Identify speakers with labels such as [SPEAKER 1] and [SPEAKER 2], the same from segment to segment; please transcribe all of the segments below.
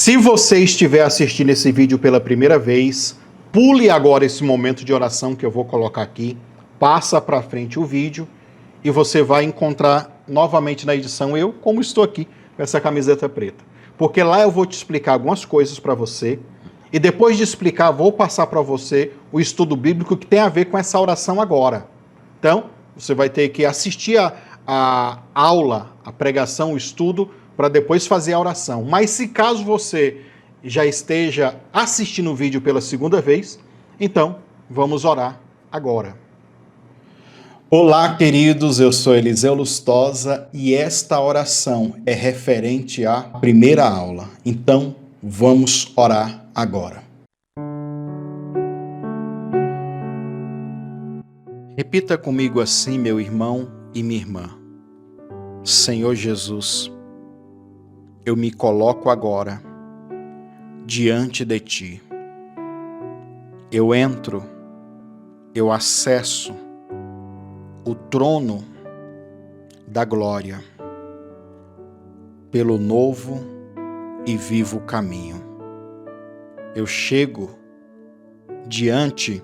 [SPEAKER 1] Se você estiver assistindo esse vídeo pela primeira vez, pule agora esse momento de oração que eu vou colocar aqui, passa para frente o vídeo e você vai encontrar novamente na edição eu como estou aqui com essa camiseta preta. Porque lá eu vou te explicar algumas coisas para você e depois de explicar vou passar para você o estudo bíblico que tem a ver com essa oração agora. Então, você vai ter que assistir a aula, a pregação, o estudo, para depois fazer a oração. Mas se caso você já esteja assistindo o vídeo pela segunda vez, então vamos orar agora. Olá, queridos, eu sou Eliseu Lustosa e esta oração é referente à primeira aula. Então, vamos orar agora. Repita comigo assim, meu irmão e minha irmã. Senhor Jesus, eu me coloco agora diante de Ti. Eu entro, eu acesso o trono da glória pelo novo e vivo caminho. Eu chego diante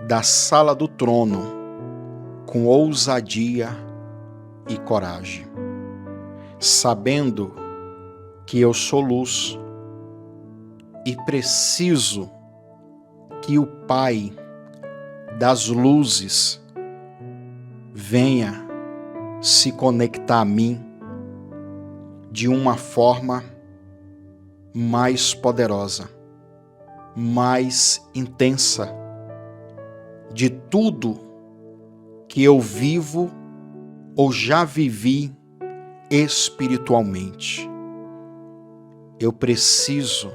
[SPEAKER 1] da sala do trono com ousadia e coragem, sabendo que eu sou luz e preciso que o Pai das luzes venha se conectar a mim de uma forma mais poderosa, mais intensa, de tudo que eu vivo ou já vivi espiritualmente. Eu preciso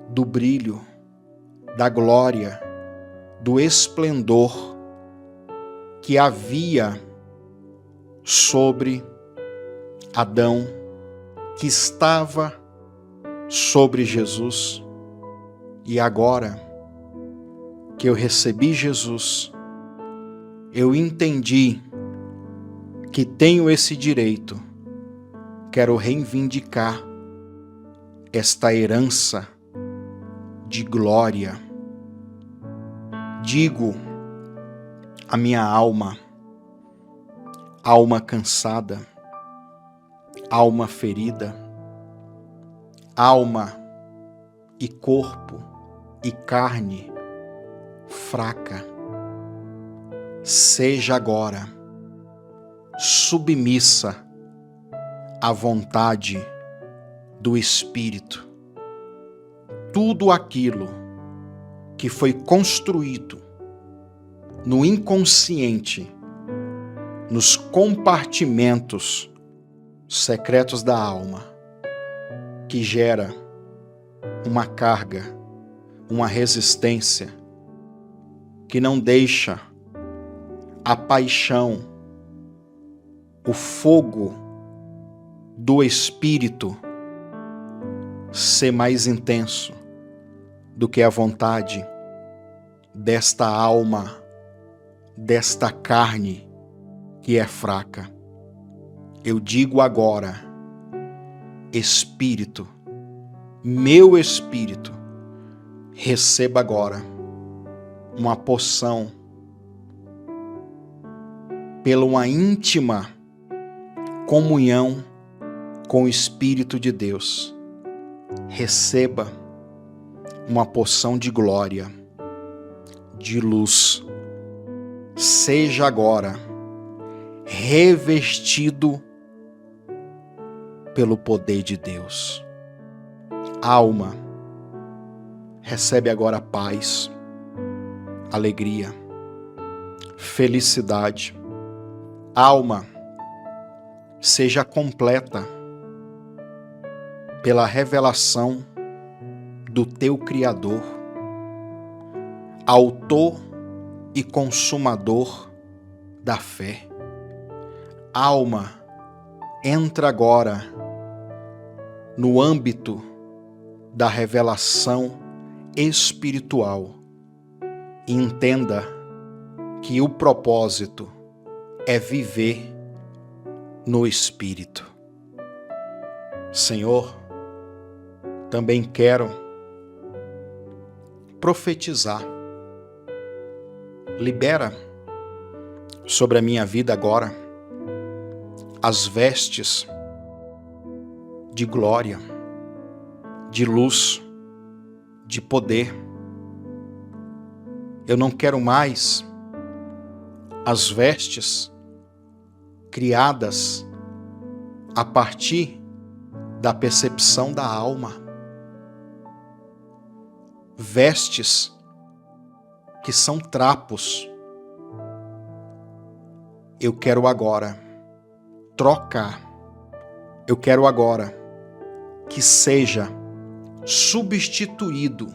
[SPEAKER 1] do brilho, da glória, do esplendor que havia sobre Adão, que estava sobre Jesus, e agora que eu recebi Jesus, eu entendi que tenho esse direito, quero reivindicar esta herança de glória. Digo a minha alma cansada, alma ferida, alma e corpo e carne fraca, seja agora submissa à vontade do Espírito. Tudo aquilo que foi construído no inconsciente, nos compartimentos secretos da alma, que gera uma carga, uma resistência, que não deixa a paixão, o fogo do Espírito ser mais intenso do que a vontade desta alma, desta carne que é fraca. Eu digo agora, Espírito, meu Espírito, receba agora uma porção pela uma íntima comunhão com o Espírito de Deus. Receba uma porção de glória, de luz. Seja agora revestido pelo poder de Deus. Alma, recebe agora paz, alegria, felicidade. Alma, seja completa pela revelação do teu Criador, autor e consumador da fé. Alma, entra agora no âmbito da revelação espiritual e entenda que o propósito é viver no Espírito. Senhor, também quero profetizar. Libera sobre a minha vida agora as vestes de glória, de luz, de poder. Eu não quero mais as vestes criadas a partir da percepção da alma. Vestes que são trapos. Eu quero agora trocar. Eu quero agora que seja substituído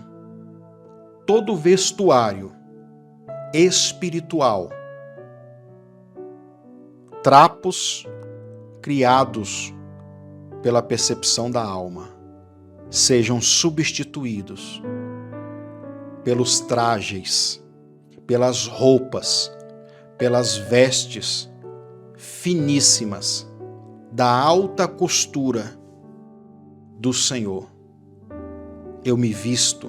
[SPEAKER 1] todo vestuário espiritual, trapos criados pela percepção da alma, sejam substituídos pelos trajes, pelas roupas, pelas vestes finíssimas da alta costura do Senhor. Eu me visto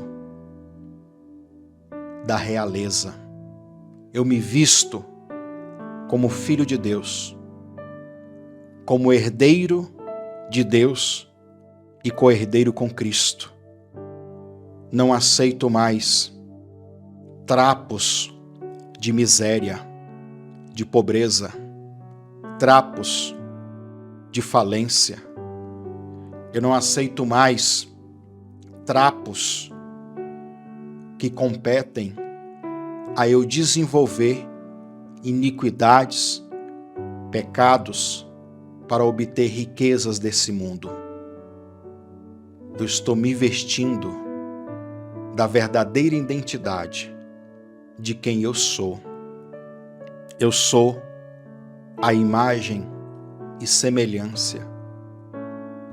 [SPEAKER 1] da realeza. Eu me visto como filho de Deus, como herdeiro de Deus e co-herdeiro com Cristo. Não aceito mais trapos de miséria, de pobreza, trapos de falência. Eu não aceito mais trapos que competem a eu desenvolver iniquidades, pecados para obter riquezas desse mundo. Eu estou me vestindo da verdadeira identidade de quem eu sou. Eu sou a imagem e semelhança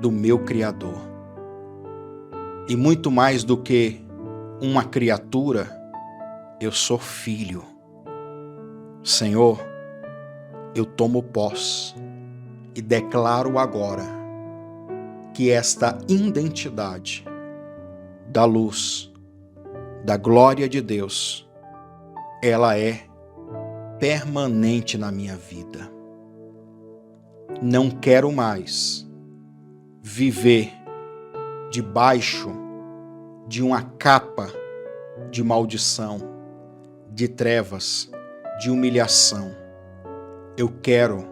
[SPEAKER 1] do meu Criador. E muito mais do que uma criatura, eu sou filho. Senhor, eu tomo posse e declaro agora que esta identidade da luz, da glória de Deus, ela é permanente na minha vida. Não quero mais viver debaixo de uma capa de maldição, de trevas, de humilhação. Eu quero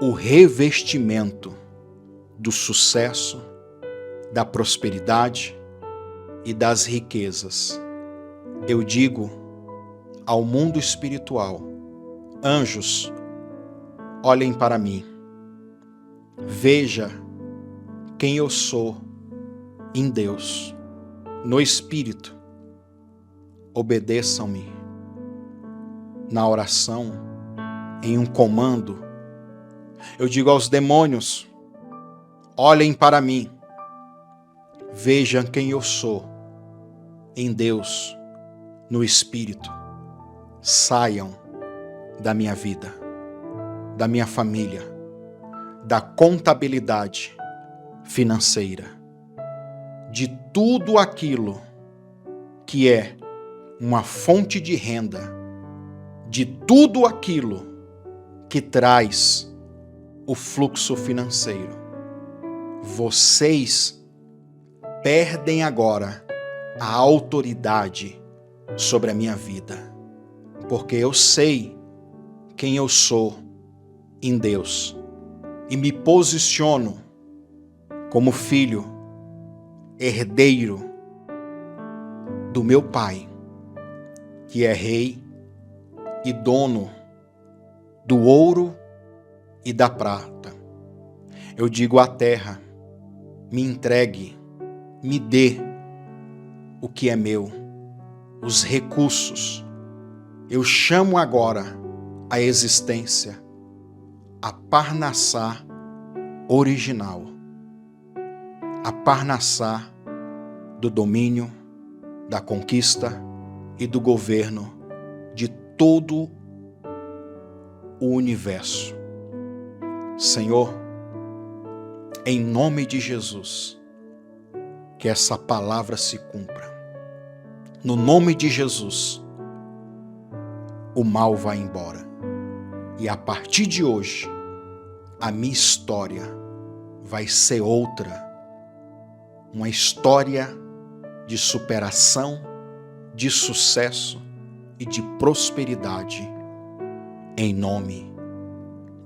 [SPEAKER 1] o revestimento do sucesso, da prosperidade e das riquezas. Eu digo ao mundo espiritual: anjos, olhem para mim. Veja quem eu sou em Deus, no Espírito. Obedeçam-me na oração, em um comando. Eu digo aos demônios: olhem para mim. Vejam quem eu sou em Deus, no Espírito. Saiam da minha vida, da minha família, da contabilidade financeira, de tudo aquilo que é uma fonte de renda, de tudo aquilo que traz o fluxo financeiro. Vocês perdem agora a autoridade sobre a minha vida, porque eu sei quem eu sou em Deus e me posiciono como filho, herdeiro do meu Pai, que é rei e dono do ouro e da prata. Eu digo à terra: me entregue, me dê o que é meu, os recursos. Eu chamo agora a existência a Parnassá original, a Parnassá do domínio, da conquista e do governo de todo o universo. Senhor, em nome de Jesus, que essa palavra se cumpra. No nome de Jesus, o mal vai embora. E a partir de hoje, a minha história vai ser outra. Uma história de superação, de sucesso e de prosperidade, em nome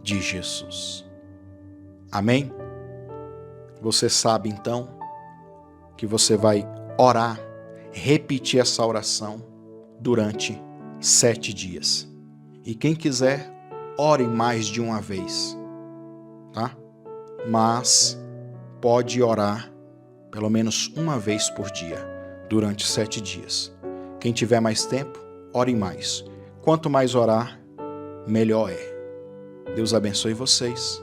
[SPEAKER 1] de Jesus. Amém? Você sabe então que você vai orar, repetir essa oração durante 7 dias. E quem quiser, ore mais de uma vez, tá? Mas pode orar pelo menos uma vez por dia, durante 7 dias. Quem tiver mais tempo, ore mais. Quanto mais orar, melhor é. Deus abençoe vocês.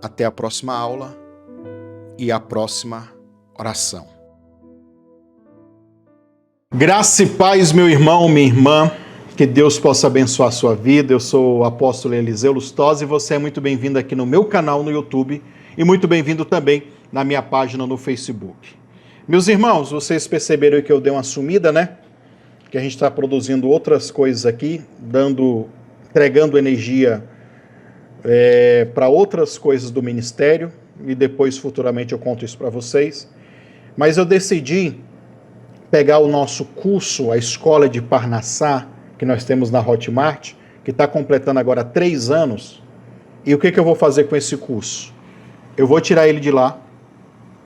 [SPEAKER 1] Até a próxima aula e a próxima oração. Graça e paz, meu irmão, minha irmã. Que Deus possa abençoar a sua vida. Eu sou o apóstolo Eliseu Lustosa e você é muito bem-vindo aqui no meu canal no YouTube e muito bem-vindo também na minha página no Facebook. Meus irmãos, vocês perceberam que eu dei uma sumida, né? Que a gente está produzindo outras coisas aqui, entregando energia para outras coisas do ministério e depois futuramente eu conto isso para vocês. Mas eu decidi pegar o nosso curso, a Escola de Parnassá, que nós temos na Hotmart, que está completando agora 3 anos. E o que eu vou fazer com esse curso? Eu vou tirar ele de lá,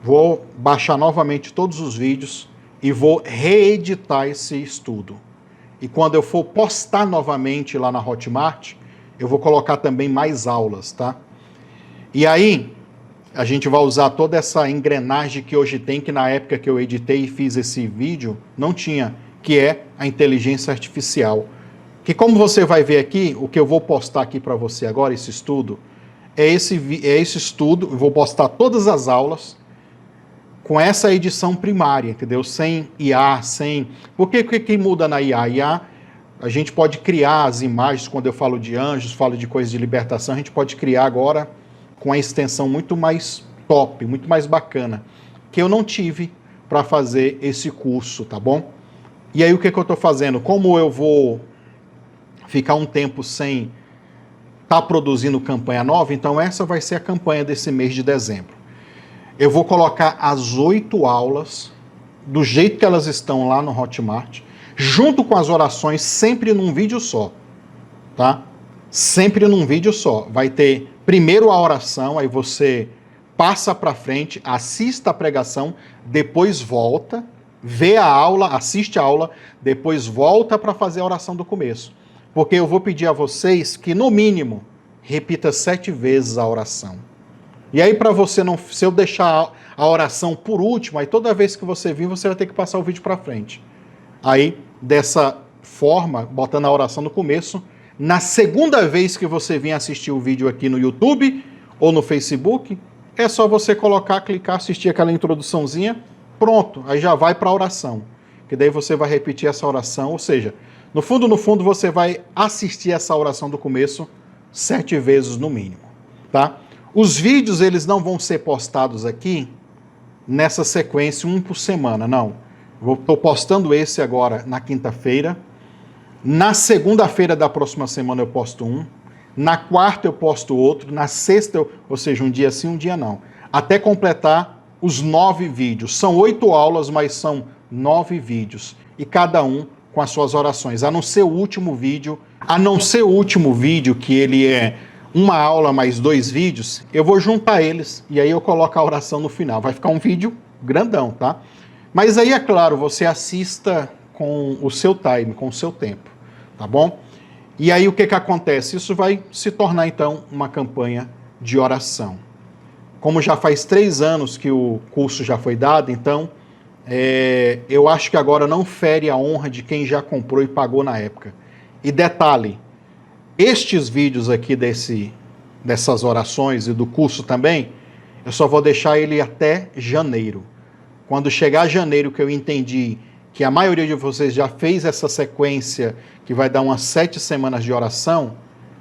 [SPEAKER 1] vou baixar novamente todos os vídeos e vou reeditar esse estudo. E quando eu for postar novamente lá na Hotmart, eu vou colocar também mais aulas, tá? E aí, a gente vai usar toda essa engrenagem que hoje tem, que na época que eu editei e fiz esse vídeo, não tinha, que é a inteligência artificial. Que como você vai ver aqui, o que eu vou postar aqui para você agora, esse estudo, é esse estudo, eu vou postar todas as aulas com essa edição primária, entendeu? Sem IA, sem... Porque o que muda na IA? IA, a gente pode criar as imagens, quando eu falo de anjos, falo de coisas de libertação, a gente pode criar agora com a extensão muito mais top, muito mais bacana, que eu não tive para fazer esse curso, tá bom? E aí o que eu estou fazendo? Como eu vou ficar um tempo sem estar produzindo campanha nova, então essa vai ser a campanha desse mês de dezembro. Eu vou colocar as 8 aulas, do jeito que elas estão lá no Hotmart, junto com as orações, sempre num vídeo só, tá? Sempre num vídeo só. Vai ter primeiro a oração, aí você passa para frente, assista a pregação, depois volta, vê a aula, assiste a aula, depois volta para fazer a oração do começo. Porque eu vou pedir a vocês que, no mínimo, repita 7 vezes a oração. E aí, para você não... Se eu deixar a oração por último, aí toda vez que você vir, você vai ter que passar o vídeo para frente. Aí, dessa forma, botando a oração no começo, na segunda vez que você vir assistir o vídeo aqui no YouTube ou no Facebook, é só você colocar, clicar, assistir aquela introduçãozinha, pronto, aí já vai para a oração. Que daí você vai repetir essa oração, ou seja, no fundo, você vai assistir essa oração do começo 7 vezes no mínimo, tá? Os vídeos, eles não vão ser postados aqui nessa sequência, 1 por semana, não. Estou postando esse agora na quinta-feira. Na segunda-feira da próxima semana eu posto um. Na quarta eu posto outro. Na sexta, ou seja, um dia sim, um dia não. Até completar os 9 vídeos. São 8 aulas, mas são 9 vídeos. E cada um com as suas orações. A não ser o último vídeo, que ele é uma aula mais 2 vídeos, eu vou juntar eles e aí eu coloco a oração no final. Vai ficar um vídeo grandão, tá? Mas aí, é claro, você assista com o seu time, com o seu tempo, tá bom? E aí o que acontece? Isso vai se tornar, então, uma campanha de oração. Como já faz 3 anos que o curso já foi dado, então, eu acho que agora não fere a honra de quem já comprou e pagou na época. E detalhe, estes vídeos aqui dessas orações e do curso também, eu só vou deixar ele até janeiro. Quando chegar janeiro, que eu entendi que a maioria de vocês já fez essa sequência, que vai dar umas 7 semanas de oração,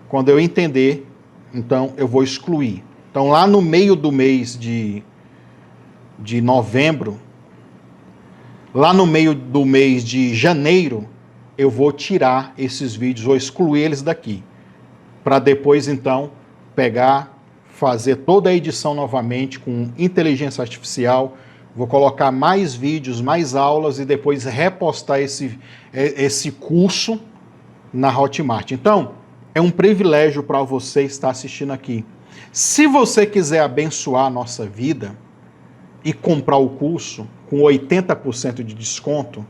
[SPEAKER 1] quando eu entender, então eu vou excluir. Então lá no meio do mês de novembro, Lá no meio do mês de janeiro, eu vou tirar esses vídeos, vou excluir eles daqui, para depois, então, pegar, fazer toda a edição novamente com inteligência artificial, vou colocar mais vídeos, mais aulas e depois repostar esse curso na Hotmart. Então, é um privilégio para você estar assistindo aqui. Se você quiser abençoar a nossa vida e comprar o curso com 80% de desconto,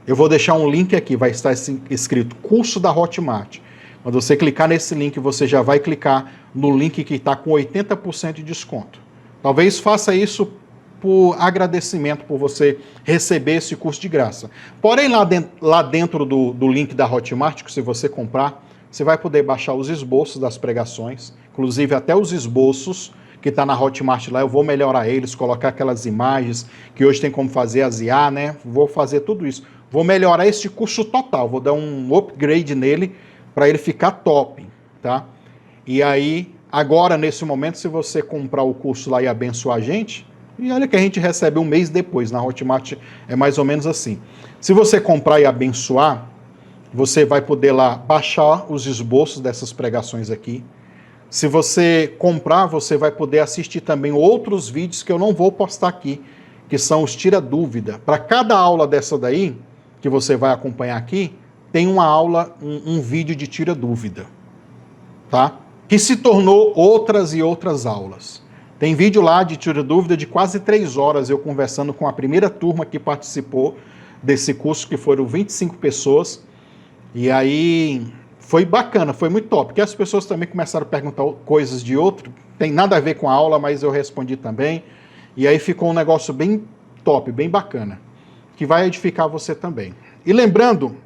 [SPEAKER 1] eu vou deixar um link aqui, vai estar escrito curso da Hotmart. Quando você clicar nesse link, você já vai clicar no link que está com 80% de desconto. Talvez faça isso por agradecimento por você receber esse curso de graça. Porém, lá dentro do link da Hotmart, que se você comprar, você vai poder baixar os esboços das pregações, inclusive até os esboços que está na Hotmart lá, eu vou melhorar eles, colocar aquelas imagens que hoje tem como fazer as IA, né? Vou fazer tudo isso. Vou melhorar esse curso total, vou dar um upgrade nele para ele ficar top, tá? E aí, agora, nesse momento, se você comprar o curso lá e abençoar a gente, e olha que a gente recebe um mês depois, na Hotmart é mais ou menos assim. Se você comprar e abençoar, você vai poder lá baixar os esboços dessas pregações aqui. Se você comprar, você vai poder assistir também outros vídeos que eu não vou postar aqui, que são os tira-dúvida. Para cada aula dessa daí, que você vai acompanhar aqui, tem uma aula, um vídeo de tira-dúvida, tá? Que se tornou outras e outras aulas. Tem vídeo lá de tira-dúvida de quase 3 horas, eu conversando com a primeira turma que participou desse curso, que foram 25 pessoas, e aí foi bacana, foi muito top, porque as pessoas também começaram a perguntar coisas de outro, tem nada a ver com a aula, mas eu respondi também, e aí ficou um negócio bem top, bem bacana, que vai edificar você também. E lembrando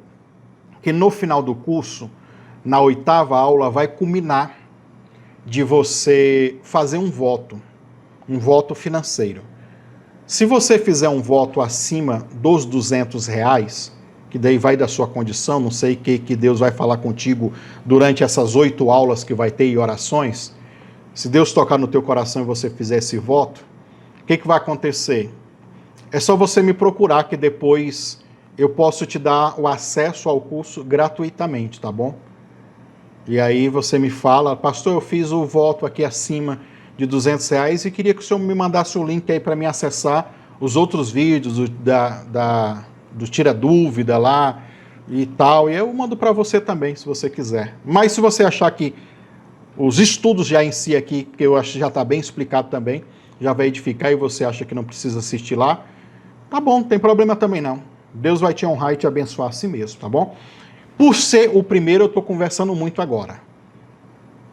[SPEAKER 1] que no final do curso, na 8ª aula, vai culminar de você fazer um voto financeiro. Se você fizer um voto acima dos R$200, que daí vai da sua condição, não sei o que Deus vai falar contigo durante essas 8 aulas que vai ter e orações, se Deus tocar no teu coração e você fizer esse voto, o que vai acontecer? É só você me procurar que depois eu posso te dar o acesso ao curso gratuitamente, tá bom? E aí você me fala, pastor, eu fiz o voto aqui acima de R$200 e queria que o senhor me mandasse o link aí para me acessar os outros vídeos do Tira Dúvida lá e tal. E eu mando para você também, se você quiser. Mas se você achar que os estudos já em si aqui, que eu acho que já está bem explicado também, já vai edificar e você acha que não precisa assistir lá, tá bom, não tem problema também não. Deus vai te honrar e te abençoar a si mesmo, tá bom? Por ser o primeiro, eu estou conversando muito agora.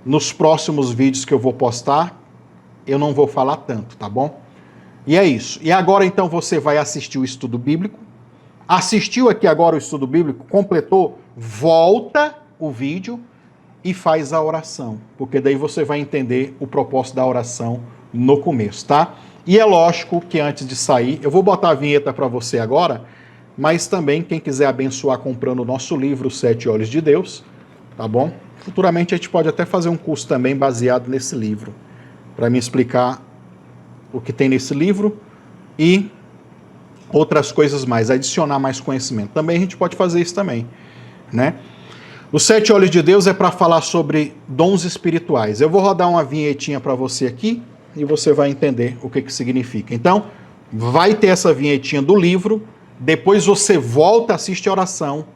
[SPEAKER 1] Nos próximos vídeos que eu vou postar, eu não vou falar tanto, tá bom? E é isso. E agora, então, você vai assistir o estudo bíblico. Assistiu aqui agora o estudo bíblico, completou, volta o vídeo e faz a oração. Porque daí você vai entender o propósito da oração no começo, tá? E é lógico que antes de sair, eu vou botar a vinheta para você agora, mas também quem quiser abençoar comprando o nosso livro, 7 Olhos de Deus, tá bom? Futuramente a gente pode até fazer um curso também baseado nesse livro, para me explicar o que tem nesse livro e outras coisas mais, adicionar mais conhecimento. Também a gente pode fazer isso também, né? Os 7 Olhos de Deus é para falar sobre dons espirituais. Eu vou rodar uma vinhetinha para você aqui e você vai entender o que significa. Então, vai ter essa vinhetinha do livro, depois você volta, assiste a oração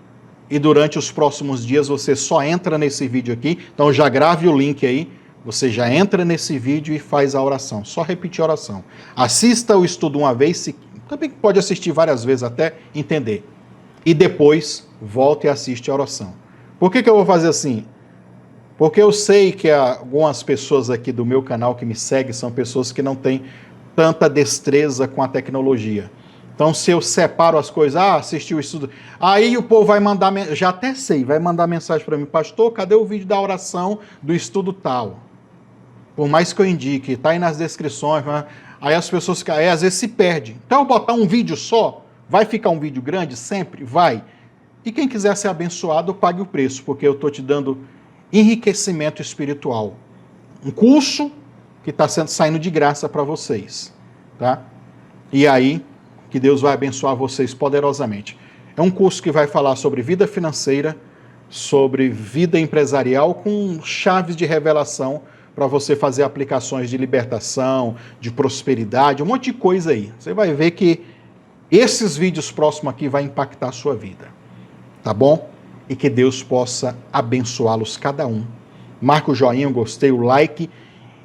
[SPEAKER 1] e durante os próximos dias você só entra nesse vídeo aqui. Então já grave o link aí, você já entra nesse vídeo e faz a oração. Só repetir a oração. Assista o estudo uma vez, também pode assistir várias vezes até entender. E depois volta e assiste a oração. Por que eu vou fazer assim? Porque eu sei que algumas pessoas aqui do meu canal que me seguem são pessoas que não têm tanta destreza com a tecnologia. Então, se eu separo as coisas, assisti o estudo, aí o povo vai mandar, já até sei, vai mandar mensagem para mim, pastor, cadê o vídeo da oração do estudo tal? Por mais que eu indique, tá aí nas descrições, aí as pessoas aí, às vezes se perdem. Então, eu botar um vídeo só, vai ficar um vídeo grande sempre? Vai. E quem quiser ser abençoado, pague o preço, porque eu estou te dando enriquecimento espiritual. Um curso que está saindo de graça para vocês, tá? E aí, que Deus vai abençoar vocês poderosamente. É um curso que vai falar sobre vida financeira, sobre vida empresarial, com chaves de revelação para você fazer aplicações de libertação, de prosperidade, um monte de coisa aí. Você vai ver que esses vídeos próximos aqui vai impactar a sua vida, tá bom? E que Deus possa abençoá-los cada um. Marca o joinha, o gostei, o like.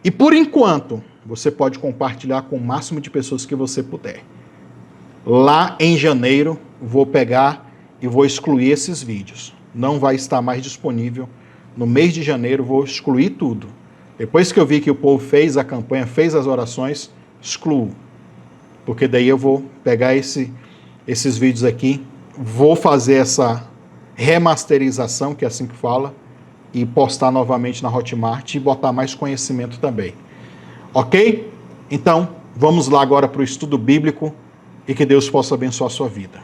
[SPEAKER 1] E por enquanto, você pode compartilhar com o máximo de pessoas que você puder. Lá em janeiro, vou pegar e vou excluir esses vídeos. Não vai estar mais disponível. No mês de janeiro, vou excluir tudo. Depois que eu vi que o povo fez a campanha, fez as orações, excluo. Porque daí eu vou pegar esses vídeos aqui, vou fazer essa remasterização, que é assim que fala, e postar novamente na Hotmart e botar mais conhecimento também. Ok? Então, vamos lá agora para o estudo bíblico e que Deus possa abençoar a sua vida.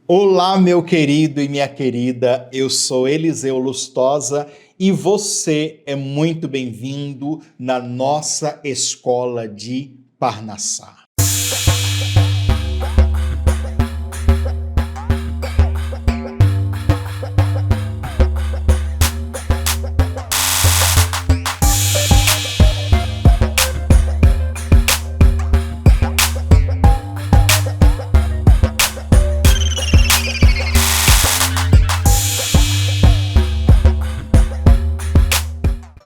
[SPEAKER 1] Olá, meu querido e minha querida, eu sou Eliseu Lustosa e você é muito bem-vindo na nossa escola de Parnassá.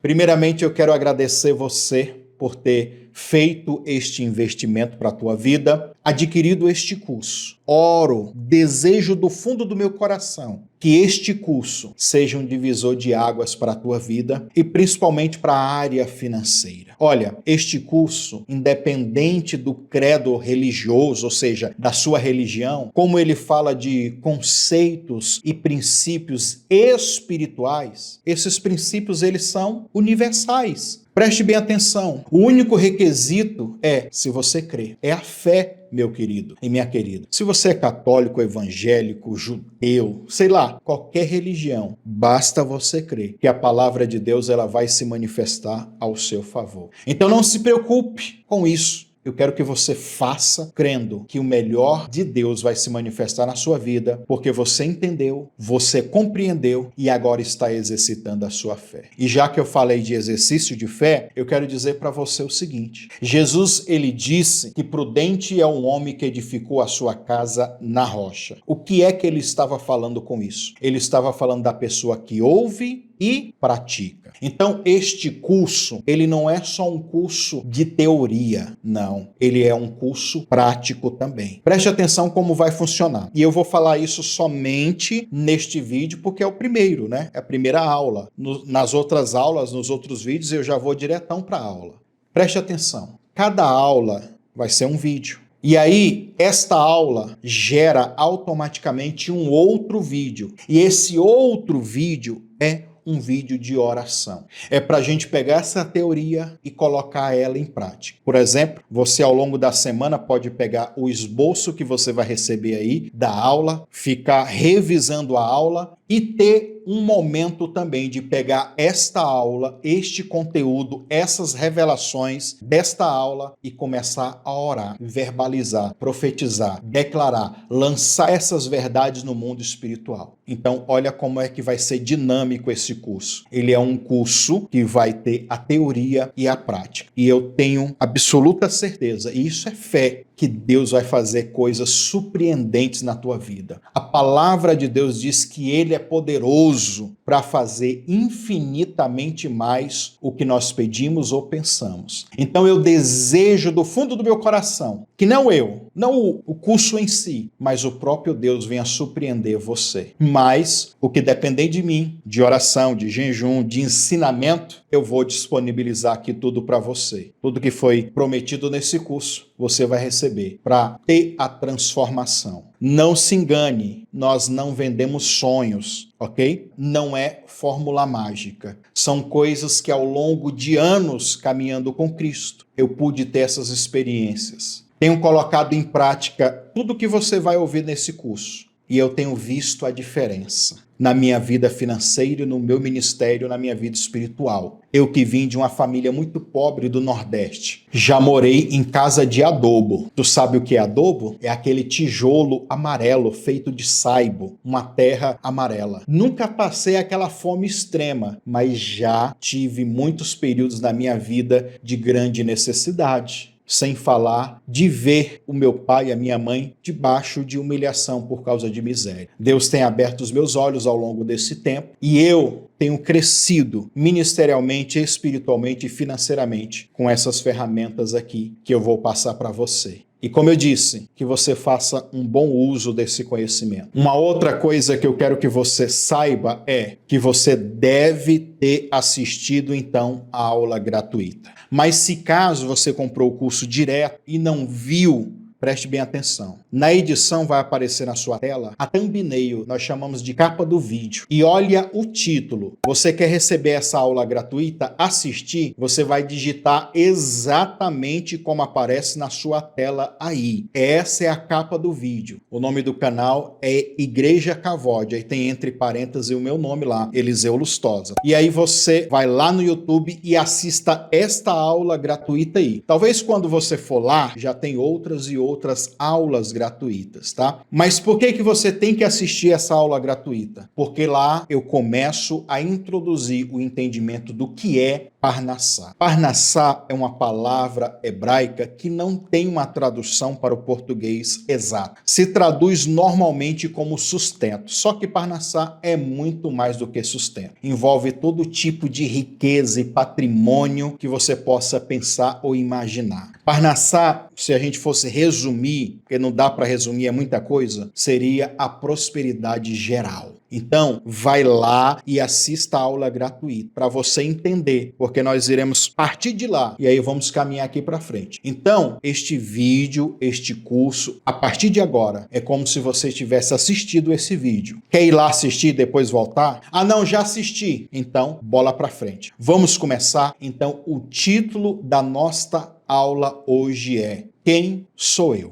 [SPEAKER 1] Primeiramente, eu quero agradecer você por ter feito este investimento para a tua vida, adquirido este curso. Oro, desejo do fundo do meu coração que este curso seja um divisor de águas para a tua vida e principalmente para a área financeira. Olha, este curso, independente do credo religioso, ou seja, da sua religião, como ele fala de conceitos e princípios espirituais, esses princípios eles são universais. Preste bem atenção. O único requisito é se você crê. É a fé, meu querido e minha querida. Se você é católico, evangélico, judeu, sei lá, qualquer religião, basta você crer que a palavra de Deus ela vai se manifestar ao seu favor. Então não se preocupe com isso. Eu quero que você faça crendo que o melhor de Deus vai se manifestar na sua vida, porque você entendeu, você compreendeu e agora está exercitando a sua fé. E já que eu falei de exercício de fé, eu quero dizer para você o seguinte: Jesus, ele disse que prudente é um homem que edificou a sua casa na rocha. O que é que ele estava falando com isso? Ele estava falando da pessoa que ouve e pratica. Então, este curso, ele não é só um curso de teoria, não. Ele é um curso prático também. Preste atenção como vai funcionar. E eu vou falar isso somente neste vídeo, porque é o primeiro, né? É a primeira aula. Nas outras aulas, nos outros vídeos, eu já vou diretão para a aula. Preste atenção. Cada aula vai ser um vídeo. E aí, esta aula gera automaticamente um outro vídeo. E esse outro vídeo é um vídeo de oração. É para a gente pegar essa teoria e colocar ela em prática. Por exemplo, você ao longo da semana pode pegar o esboço que você vai receber aí da aula, ficar revisando a aula e ter um momento também de pegar esta aula, este conteúdo, essas revelações desta aula e começar a orar, verbalizar, profetizar, declarar, lançar essas verdades no mundo espiritual. Então, olha como é que vai ser dinâmico esse curso. Ele é um curso que vai ter a teoria e a prática. E eu tenho absoluta certeza, e isso é fé, que Deus vai fazer coisas surpreendentes na tua vida. A palavra de Deus diz que Ele é poderoso para fazer infinitamente mais o que nós pedimos ou pensamos. Então eu desejo do fundo do meu coração que não eu, não o curso em si, mas o próprio Deus venha surpreender você. Mas o que depender de mim, de oração, de jejum, de ensinamento, eu vou disponibilizar aqui tudo para você. Tudo que foi prometido nesse curso, você vai receber para ter a transformação. Não se engane, nós não vendemos sonhos, ok? Não é fórmula mágica. São coisas que ao longo de anos caminhando com Cristo, eu pude ter essas experiências. Tenho colocado em prática tudo que você vai ouvir nesse curso. e eu tenho visto a diferença na minha vida financeira, no meu ministério, na minha vida espiritual. Eu que vim de uma família muito pobre do Nordeste, já morei em casa de adobo. Tu sabe o que é adobo? É aquele tijolo amarelo feito de saibo, uma terra amarela. Nunca passei aquela fome extrema, mas já tive muitos períodos na minha vida de grande necessidade. Sem falar de ver o meu pai e a minha mãe debaixo de humilhação por causa de miséria. Deus tem aberto os meus olhos ao longo desse tempo e eu tenho crescido ministerialmente, espiritualmente e financeiramente com essas ferramentas aqui que eu vou passar para você. E como eu disse, que você faça um bom uso desse conhecimento. Uma outra coisa que eu quero que você saiba é que você deve ter assistido, então, a aula gratuita. Mas se caso você comprou o curso direto e não viu, preste bem atenção. Na edição vai aparecer na sua tela a thumbnail, nós chamamos de capa do vídeo. E olha o título. Você quer receber essa aula gratuita? Assistir? Você vai digitar exatamente como aparece na sua tela aí. Essa é a capa do vídeo. O nome do canal é Igreja Cavode. Aí tem entre parênteses o meu nome lá, Eliseu Lustosa. E aí você vai lá no YouTube e assista esta aula gratuita aí. Talvez quando você for lá, já tem outras e outras aulas gratuitas, tá? Mas por que você tem que assistir essa aula gratuita? Porque lá eu começo a introduzir o entendimento do que é Parnassá. Parnassá é uma palavra hebraica que não tem uma tradução para o português exato. Se traduz normalmente como sustento, só que Parnassá é muito mais do que sustento. Envolve todo tipo de riqueza e patrimônio que você possa pensar ou imaginar. Parnassá, se a gente fosse resumir, porque não dá para resumir, é muita coisa, seria a prosperidade geral. Então, vai lá e assista a aula gratuita para você entender, porque nós iremos partir de lá e aí vamos caminhar aqui para frente. Então, este vídeo, este curso, a partir de agora, é como se você tivesse assistido esse vídeo. Quer ir lá assistir e depois voltar? Ah, não, já assisti. Então, bola para frente. Vamos começar? Então, o título da nossa aula hoje é Quem sou eu?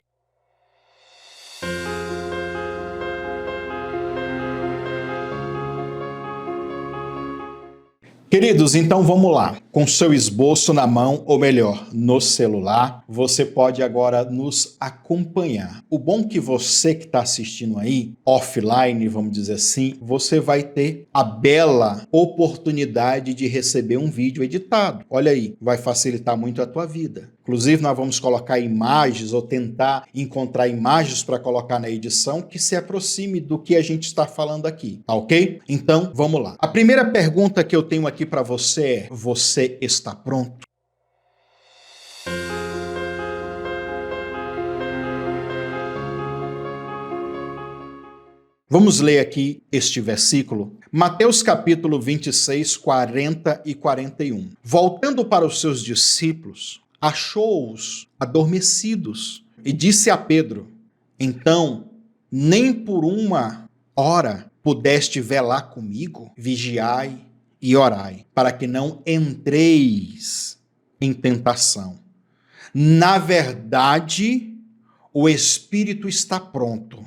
[SPEAKER 1] Queridos, então vamos lá. Com seu esboço na mão, ou melhor, no celular, você pode agora nos acompanhar. O bom que você que está assistindo aí, offline, vamos dizer assim, você vai ter a bela oportunidade de receber um vídeo editado. Olha aí, vai facilitar muito a tua vida. Inclusive, nós vamos colocar imagens ou tentar encontrar imagens para colocar na edição que se aproxime do que a gente está falando aqui, tá ok? Então, vamos lá. A primeira pergunta que eu tenho aqui para você é: você está pronto? Vamos ler aqui este versículo. Mateus capítulo 26, 40 e 41. Voltando para os seus discípulos, achou-os adormecidos e disse a Pedro: então, nem por uma hora pudeste velar comigo? Vigiai e orai, para que não entreis em tentação. Na verdade, o espírito está pronto,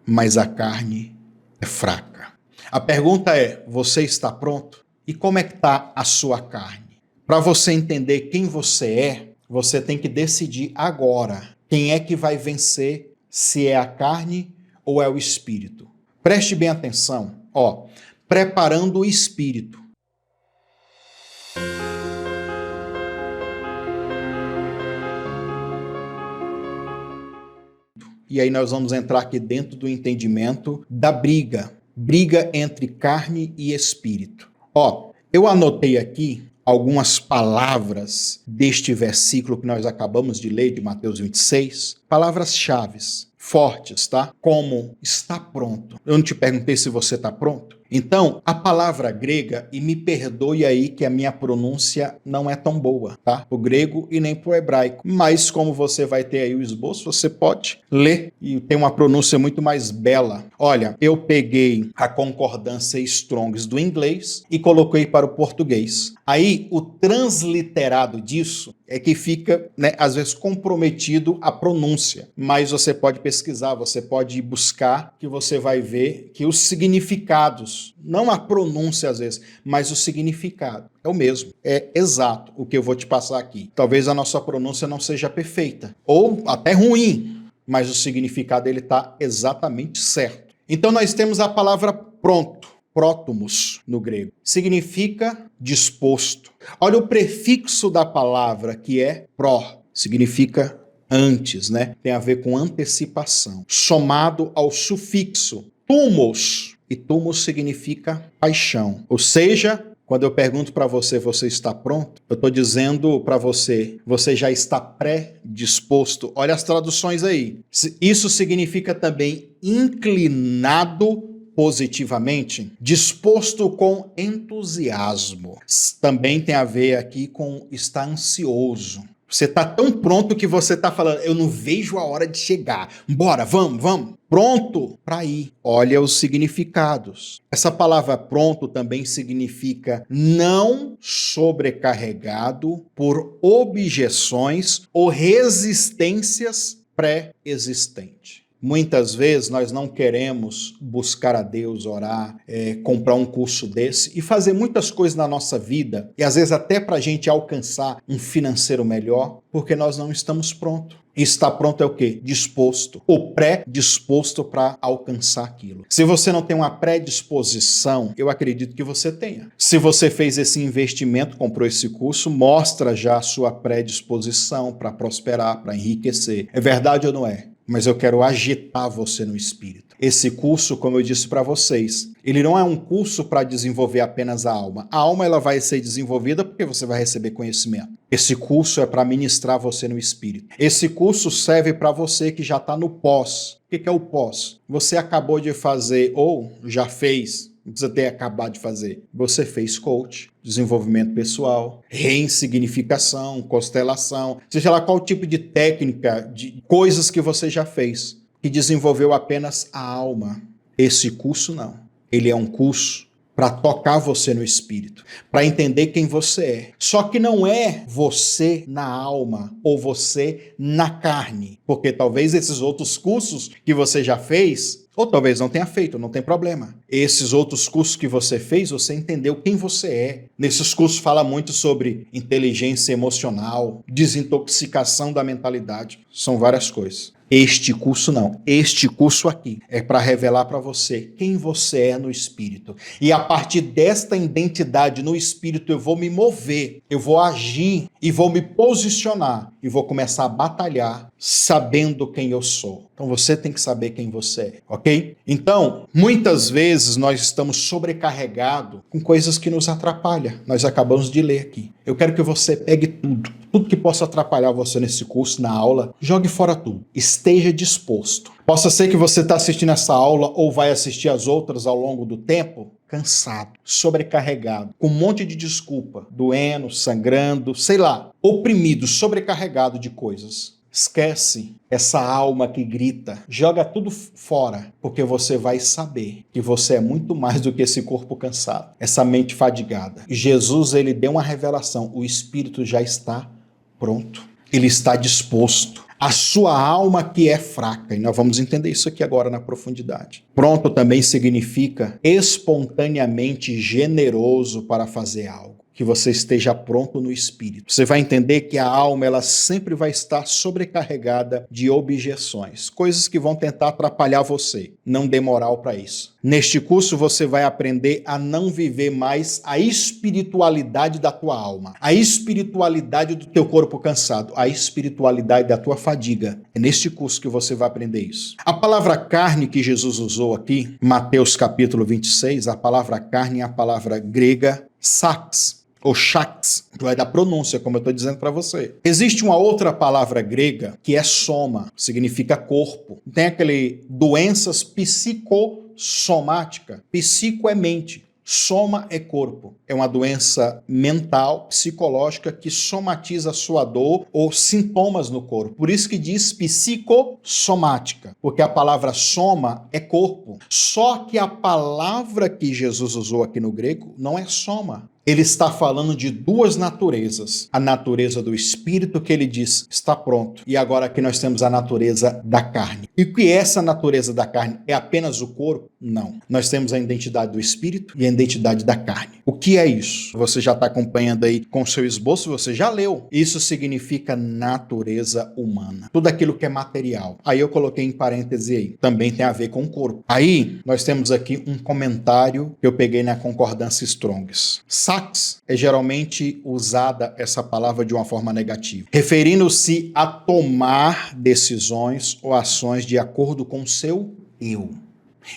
[SPEAKER 1] mas a carne é fraca. A pergunta é: você está pronto? E como é que está a sua carne? Para você entender quem você é, você tem que decidir agora quem é que vai vencer, se é a carne ou é o espírito. Preste bem atenção, preparando o espírito. E aí nós vamos entrar aqui dentro do entendimento da briga entre carne e espírito. Eu anotei aqui algumas palavras deste versículo que nós acabamos de ler, de Mateus 26, palavras-chave, fortes, tá? Como está pronto. Eu não te perguntei se você está pronto? Então, a palavra grega, e me perdoe aí que a minha pronúncia não é tão boa, tá? O grego e nem pro hebraico. Mas como você vai ter aí o esboço, você pode ler e tem uma pronúncia muito mais bela. Olha, eu peguei a concordância Strongs do inglês e coloquei para o português. Aí, o transliterado disso, é que fica, né, às vezes comprometido a pronúncia. Mas você pode pesquisar, você pode buscar, que você vai ver que os significados, não a pronúncia às vezes, mas o significado é o mesmo, é exato o que eu vou te passar aqui. Talvez a nossa pronúncia não seja perfeita, ou até ruim, mas o significado ele está exatamente certo. Então nós temos a palavra pronto, prótomos no grego. Significa disposto. Olha o prefixo da palavra que é pró, significa antes, né? Tem a ver com antecipação. Somado ao sufixo tumos, e tumos significa paixão. Ou seja, quando eu pergunto para você, você está pronto? Eu estou dizendo para você, você já está predisposto. Olha as traduções aí. Isso significa também inclinado positivamente, disposto com entusiasmo. Também tem a ver aqui com estar ansioso. Você está tão pronto que você está falando, eu não vejo a hora de chegar. Bora, vamos. Pronto para ir. Olha os significados. Essa palavra pronto também significa não sobrecarregado por objeções ou resistências pré-existentes. Muitas vezes nós não queremos buscar a Deus, orar, comprar um curso desse e fazer muitas coisas na nossa vida, e às vezes até para a gente alcançar um financeiro melhor, porque nós não estamos prontos. E estar pronto é o quê? Disposto, ou predisposto para alcançar aquilo. Se você não tem uma predisposição, eu acredito que você tenha. Se você fez esse investimento, comprou esse curso, mostra já a sua predisposição para prosperar, para enriquecer. É verdade ou não é? Mas eu quero agitar você no espírito. Esse curso, como eu disse para vocês, ele não é um curso para desenvolver apenas a alma. A alma ela vai ser desenvolvida porque você vai receber conhecimento. Esse curso é para ministrar você no espírito. Esse curso serve para você que já está no pós. O que é o pós? Você acabou de fazer ou já fez, não precisa ter acabado de fazer. Você fez coach, desenvolvimento pessoal, ressignificação, constelação, seja lá qual tipo de técnica, de coisas que você já fez, que desenvolveu apenas a alma. Esse curso não. Ele é um curso para tocar você no espírito, para entender quem você é. Só que não é você na alma ou você na carne, porque talvez esses outros cursos que você já fez, ou talvez não tenha feito, não tem problema. Esses outros cursos que você fez, você entendeu quem você é. Nesses cursos fala muito sobre inteligência emocional, desintoxicação da mentalidade. São várias coisas. Este curso não. Este curso aqui é para revelar para você quem você é no espírito. E a partir desta identidade no espírito eu vou me mover, eu vou agir e vou me posicionar e vou começar a batalhar sabendo quem eu sou. Então você tem que saber quem você é, ok? Então, muitas vezes nós estamos sobrecarregados com coisas que nos atrapalham. Nós acabamos de ler aqui. Eu quero que você pegue tudo que possa atrapalhar você nesse curso, na aula, jogue fora tudo. Esteja disposto. Possa ser que você está assistindo essa aula ou vai assistir as outras ao longo do tempo, cansado, sobrecarregado, com um monte de desculpa, doendo, sangrando, sei lá, oprimido, sobrecarregado de coisas. Esquece essa alma que grita, joga tudo fora, porque você vai saber que você é muito mais do que esse corpo cansado, essa mente fadigada. Jesus, ele deu uma revelação, o espírito já está pronto, ele está disposto. A sua alma que é fraca, e nós vamos entender isso aqui agora na profundidade. Pronto também significa espontaneamente generoso para fazer algo. Que você esteja pronto no espírito. Você vai entender que a alma ela sempre vai estar sobrecarregada de objeções, coisas que vão tentar atrapalhar você. Não dê moral para isso. Neste curso você vai aprender a não viver mais a espiritualidade da tua alma, a espiritualidade do teu corpo cansado, a espiritualidade da tua fadiga. É neste curso que você vai aprender isso. A palavra carne que Jesus usou aqui, Mateus capítulo 26, a palavra carne é a palavra grega sax, ou shax, vai dar pronúncia, como eu estou dizendo para você. Existe uma outra palavra grega que é soma, significa corpo. Tem aquele doenças psicossomática. Psico é mente. Soma é corpo. É uma doença mental, psicológica, que somatiza a sua dor ou sintomas no corpo. Por isso que diz psicossomática, porque a palavra soma é corpo. Só que a palavra que Jesus usou aqui no grego não é soma, ele está falando de duas naturezas. A natureza do espírito, que ele diz está pronto. E agora aqui nós temos a natureza da carne. E o que é essa natureza da carne? É apenas o corpo? Não. Nós temos a identidade do espírito e a identidade da carne. O que é isso? Você já está acompanhando aí com o seu esboço, você já leu. Isso significa natureza humana. Tudo aquilo que é material. Aí eu coloquei em parêntese aí. Também tem a ver com o corpo. Aí nós temos aqui um comentário que eu peguei na concordância Strongs. Sax é geralmente usada essa palavra de uma forma negativa, referindo-se a tomar decisões ou ações de acordo com o seu eu.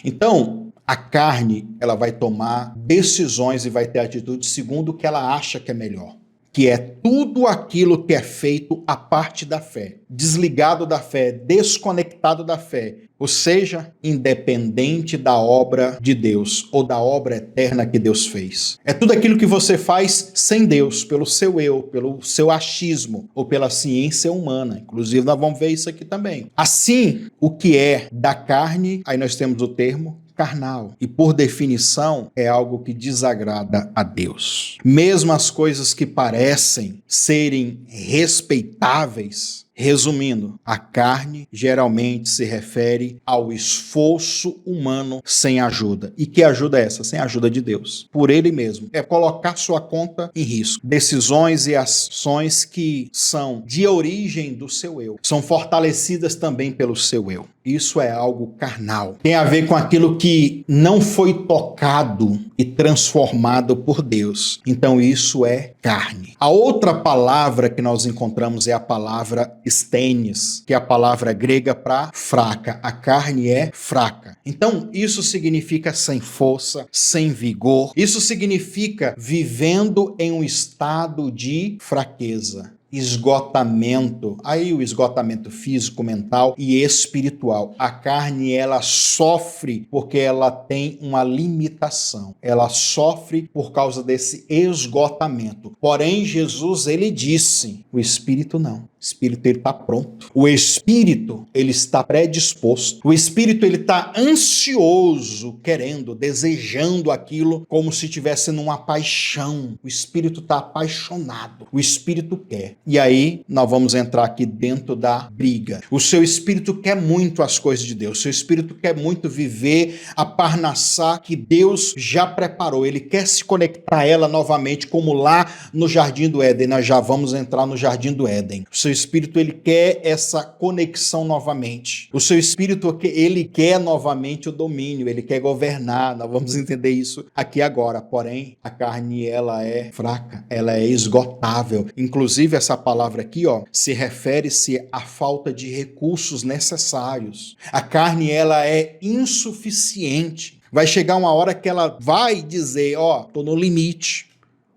[SPEAKER 1] Então, a carne, ela vai tomar decisões e vai ter atitude segundo o que ela acha que é melhor, que é tudo aquilo que é feito à parte da fé, desligado da fé, desconectado da fé, ou seja, independente da obra de Deus ou da obra eterna que Deus fez. É tudo aquilo que você faz sem Deus, pelo seu eu, pelo seu achismo ou pela ciência humana. Inclusive, nós vamos ver isso aqui também. Assim, o que é da carne, aí nós temos o termo carnal. E por definição, é algo que desagrada a Deus. Mesmo as coisas que parecem serem respeitáveis, resumindo, a carne geralmente se refere ao esforço humano sem ajuda. E que ajuda é essa? Sem a ajuda de Deus. Por ele mesmo. É colocar sua conta em risco. Decisões e ações que são de origem do seu eu. São fortalecidas também pelo seu eu. Isso é algo carnal. Tem a ver com aquilo que não foi tocado e transformado por Deus. Então isso é carne. A outra palavra que nós encontramos é a palavra stênis, que é a palavra grega para fraca. A carne é fraca. Então isso significa sem força, sem vigor. Isso significa vivendo em um estado de fraqueza. Esgotamento, aí o esgotamento físico, mental e espiritual. A carne, ela sofre porque ela tem uma limitação. Ela sofre por causa desse esgotamento. Porém, Jesus, ele disse, o espírito não. O espírito, ele está pronto. O espírito, ele está predisposto. O espírito, ele está ansioso, querendo, desejando aquilo como se estivesse numa paixão. O espírito está apaixonado. O espírito quer. E aí, nós vamos entrar aqui dentro da briga. O seu espírito quer muito as coisas de Deus. O seu espírito quer muito viver a parnassá que Deus já preparou. Ele quer se conectar a ela novamente, como lá no Jardim do Éden. Nós já vamos entrar no Jardim do Éden. O seu espírito, ele quer essa conexão novamente. O seu espírito, ele quer novamente o domínio. Ele quer governar. Nós vamos entender isso aqui agora. Porém, a carne, ela é fraca. Ela é esgotável. Inclusive, essa palavra aqui, se refere-se à falta de recursos necessários. A carne, ela é insuficiente. Vai chegar uma hora que ela vai dizer, tô no limite.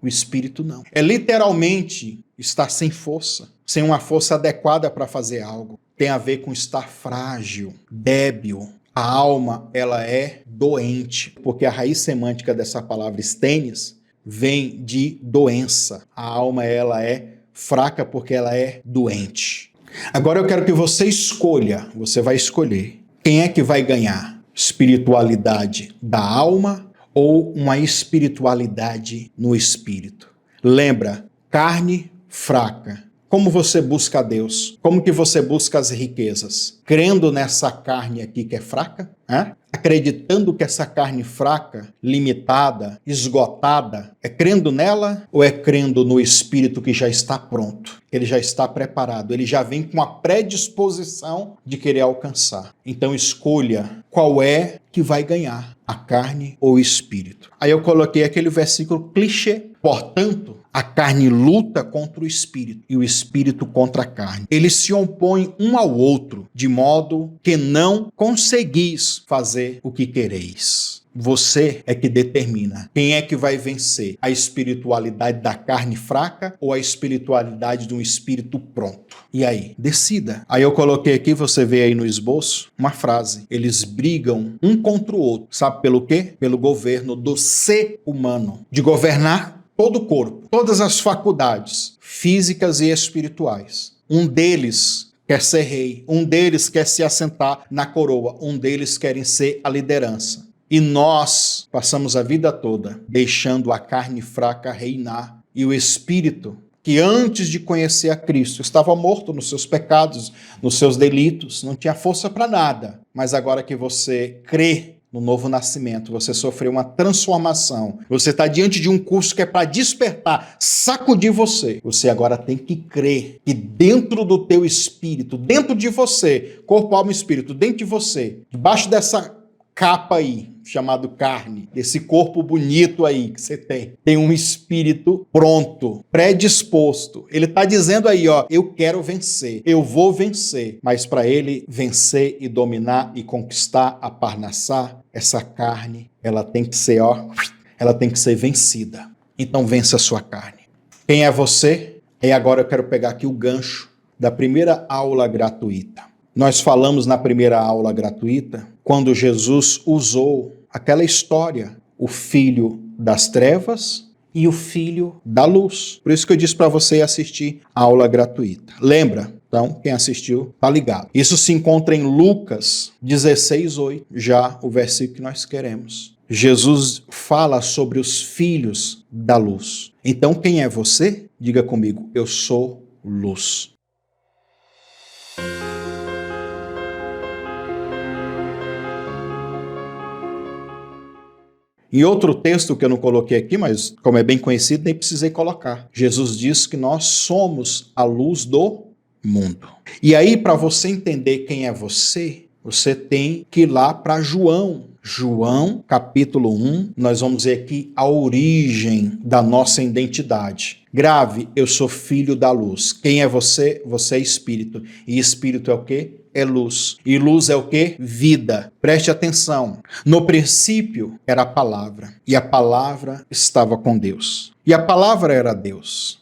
[SPEAKER 1] O espírito não. É literalmente estar sem força, sem uma força adequada para fazer algo. Tem a ver com estar frágil, débil. A alma, ela é doente, porque a raiz semântica dessa palavra stênis vem de doença. A alma, ela é fraca porque ela é doente. Agora eu quero que você escolha, você vai escolher, quem é que vai ganhar? Espiritualidade da alma ou uma espiritualidade no espírito? Lembra, carne fraca. Como você busca a Deus? Como que você busca as riquezas? Crendo nessa carne aqui que é fraca? Acreditando que essa carne fraca, limitada, esgotada, é crendo nela ou é crendo no espírito que já está pronto? Ele já está preparado, ele já vem com a predisposição de querer alcançar. Então escolha qual é que vai ganhar, a carne ou o espírito. Aí eu coloquei aquele versículo clichê. Portanto, a carne luta contra o espírito e o espírito contra a carne. Eles se opõem um ao outro, de modo que não conseguis fazer o que quereis. Você é que determina quem é que vai vencer, a espiritualidade da carne fraca ou a espiritualidade de um espírito pronto. E aí? Decida. Aí eu coloquei aqui, você vê aí no esboço, uma frase. Eles brigam um contra o outro. Sabe pelo quê? Pelo governo do ser humano. De governar todo o corpo, todas as faculdades físicas e espirituais. Um deles quer ser rei, um deles quer se assentar na coroa, um deles querem ser a liderança. E nós passamos a vida toda deixando a carne fraca reinar e o espírito, que antes de conhecer a Cristo estava morto nos seus pecados, nos seus delitos, não tinha força para nada. Mas agora que você crê no novo nascimento, você sofreu uma transformação, você está diante de um curso que é para despertar, sacudir você. Você agora tem que crer que dentro do teu espírito, dentro de você, corpo, alma e espírito, dentro de você, debaixo dessa capa aí, chamado carne, desse corpo bonito aí que você tem um espírito pronto, predisposto. Ele está dizendo aí, ó, eu quero vencer, eu vou vencer. Mas para ele vencer e dominar e conquistar a Parnassá, essa carne, ela tem que ser, ó, ela tem que ser vencida. Então vença a sua carne. Quem é você? E agora eu quero pegar aqui o gancho da primeira aula gratuita. Nós falamos na primeira aula gratuita quando Jesus usou aquela história, o filho das trevas e o filho da luz. Por isso que eu disse para você assistir a aula gratuita. Lembra? Então, quem assistiu, tá ligado. Isso se encontra em Lucas 16:8, já o versículo que nós queremos. Jesus fala sobre os filhos da luz. Então, quem é você? Diga comigo, eu sou luz. Em outro texto que eu não coloquei aqui, mas como é bem conhecido, nem precisei colocar. Jesus diz que nós somos a luz do mundo. E aí, para você entender quem é você, você tem que ir lá para João. João, capítulo 1, nós vamos ver aqui a origem da nossa identidade. Grave, eu sou filho da luz. Quem é você? Você é espírito. E espírito é o quê? É luz. E luz é o quê? Vida. Preste atenção. No princípio era a palavra. E a palavra estava com Deus. E a palavra era Deus.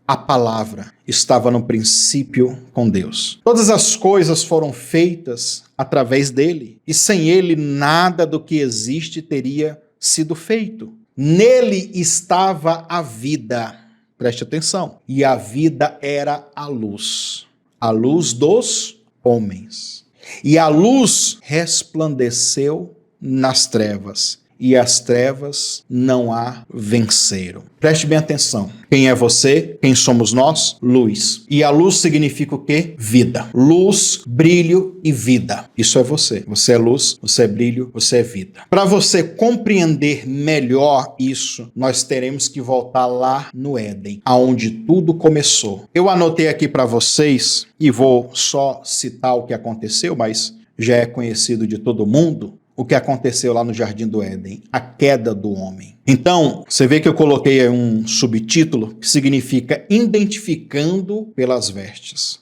[SPEAKER 1] A palavra, estava no princípio com Deus. Todas as coisas foram feitas através dele. E sem ele, nada do que existe teria sido feito. Nele estava a vida. Preste atenção. E a vida era a luz dos homens. E a luz resplandeceu nas trevas, e as trevas não a venceram. Preste bem atenção. Quem é você? Quem somos nós? Luz. E a luz significa o quê? Vida. Luz, brilho e vida. Isso é você. Você é luz, você é brilho, você é vida. Para você compreender melhor isso, nós teremos que voltar lá no Éden, aonde tudo começou. Eu anotei aqui para vocês, e vou só citar o que aconteceu, mas já é conhecido de todo mundo, o que aconteceu lá no Jardim do Éden, a queda do homem. Então, você vê que eu coloquei aí um subtítulo que significa identificando pelas vestes.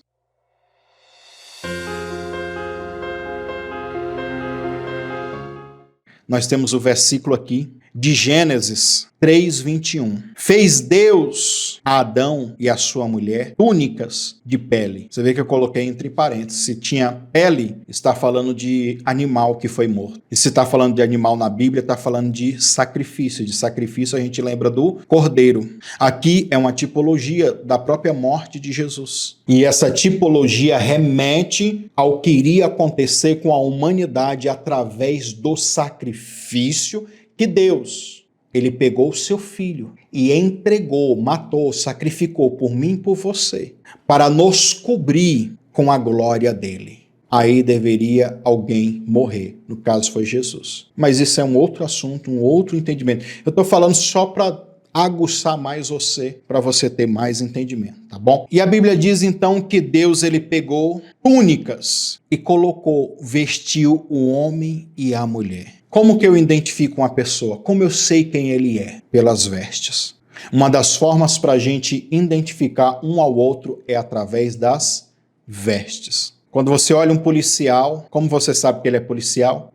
[SPEAKER 1] Nós temos o versículo aqui de Gênesis 3:21. Fez Deus a Adão e a sua mulher túnicas de pele. Você vê que eu coloquei entre parênteses. Se tinha pele, está falando de animal que foi morto. E se está falando de animal na Bíblia, está falando de sacrifício. De sacrifício a gente lembra do cordeiro. Aqui é uma tipologia da própria morte de Jesus. E essa tipologia remete ao que iria acontecer com a humanidade através do sacrifício que Deus, ele pegou o seu filho e entregou, matou, sacrificou por mim e por você, para nos cobrir com a glória dele. Aí deveria alguém morrer, no caso foi Jesus. Mas isso é um outro assunto, um outro entendimento. Eu estou falando só para aguçar mais você, para você ter mais entendimento, tá bom? E a Bíblia diz então que Deus, ele pegou túnicas e colocou, vestiu o homem e a mulher. Como que eu identifico uma pessoa? Como eu sei quem ele é? Pelas vestes. Uma das formas para a gente identificar um ao outro é através das vestes. Quando você olha um policial, como você sabe que ele é policial?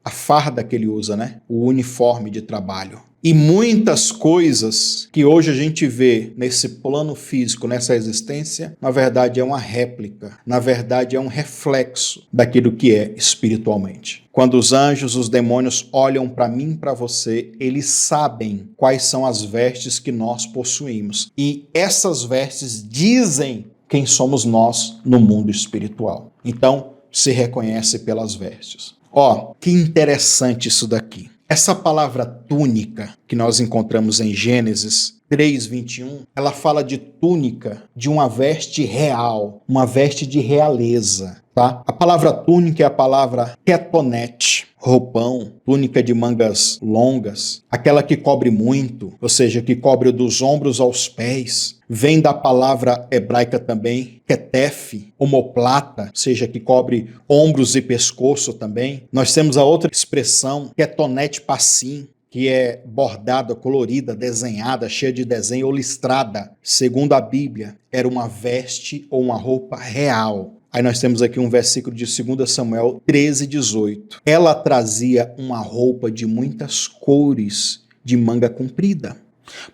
[SPEAKER 1] A farda que ele usa, né? O uniforme de trabalho. E muitas coisas que hoje a gente vê nesse plano físico, nessa existência, na verdade é uma réplica, na verdade é um reflexo daquilo que é espiritualmente. Quando os anjos, os demônios olham para mim e para você, eles sabem quais são as vestes que nós possuímos. E essas vestes dizem quem somos nós no mundo espiritual. Então, se reconhece pelas vestes. Ó, que interessante isso daqui. Essa palavra túnica que nós encontramos em Gênesis 3:21, ela fala de túnica, de uma veste real, uma veste de realeza, tá? A palavra túnica é a palavra ketonete, roupão, túnica de mangas longas, aquela que cobre muito, ou seja, que cobre dos ombros aos pés. Vem da palavra hebraica também, ketef, omoplata, ou seja, que cobre ombros e pescoço também. Nós temos a outra expressão, ketonete passim, que é bordada, colorida, desenhada, cheia de desenho ou listrada. Segundo a Bíblia, era uma veste ou uma roupa real. Aí nós temos aqui um versículo de 2 Samuel 13:18. Ela trazia uma roupa de muitas cores, de manga comprida,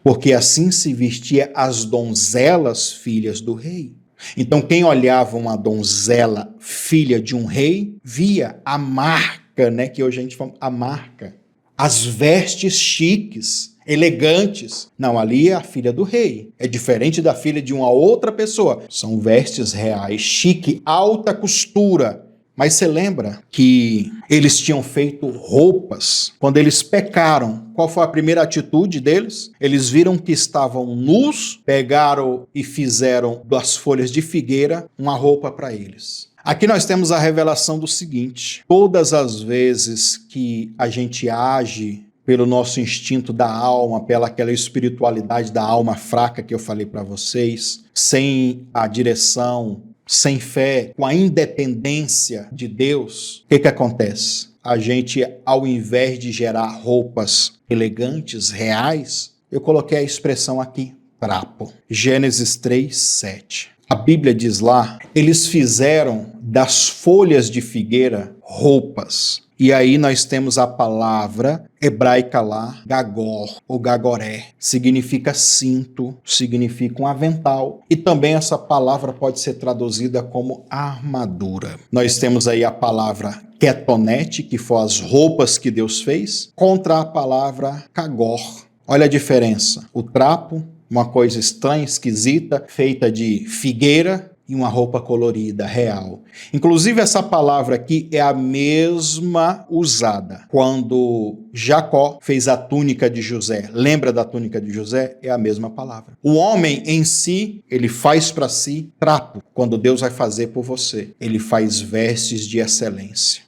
[SPEAKER 1] porque assim se vestia as donzelas filhas do rei. Então quem olhava uma donzela filha de um rei, via a marca, né, que hoje a gente fala, a marca. As vestes chiques, elegantes. Não, ali é a filha do rei. É diferente da filha de uma outra pessoa. São vestes reais, chique, alta costura. Mas você lembra que eles tinham feito roupas? Quando eles pecaram, qual foi a primeira atitude deles? Eles viram que estavam nus, pegaram e fizeram das folhas de figueira uma roupa para eles. Aqui nós temos a revelação do seguinte: todas as vezes que a gente age pelo nosso instinto da alma, pela aquela espiritualidade da alma fraca que eu falei para vocês, sem a direção, sem fé, com a independência de Deus, o que acontece? A gente, ao invés de gerar roupas elegantes, reais, eu coloquei a expressão aqui, trapo. Gênesis 3:7. A Bíblia diz lá, eles fizeram das folhas de figueira roupas. E aí nós temos a palavra hebraica lá, gagor ou gagoré. Significa cinto, significa um avental. E também essa palavra pode ser traduzida como armadura. Nós temos aí a palavra ketonete, que foram as roupas que Deus fez, contra a palavra cagor. Olha a diferença. O trapo, uma coisa estranha, esquisita, feita de figueira e uma roupa colorida, real. Inclusive, essa palavra aqui é a mesma usada quando Jacó fez a túnica de José. Lembra da túnica de José? É a mesma palavra. O homem em si, ele faz para si trapo. Quando Deus vai fazer por você, ele faz vestes de excelência.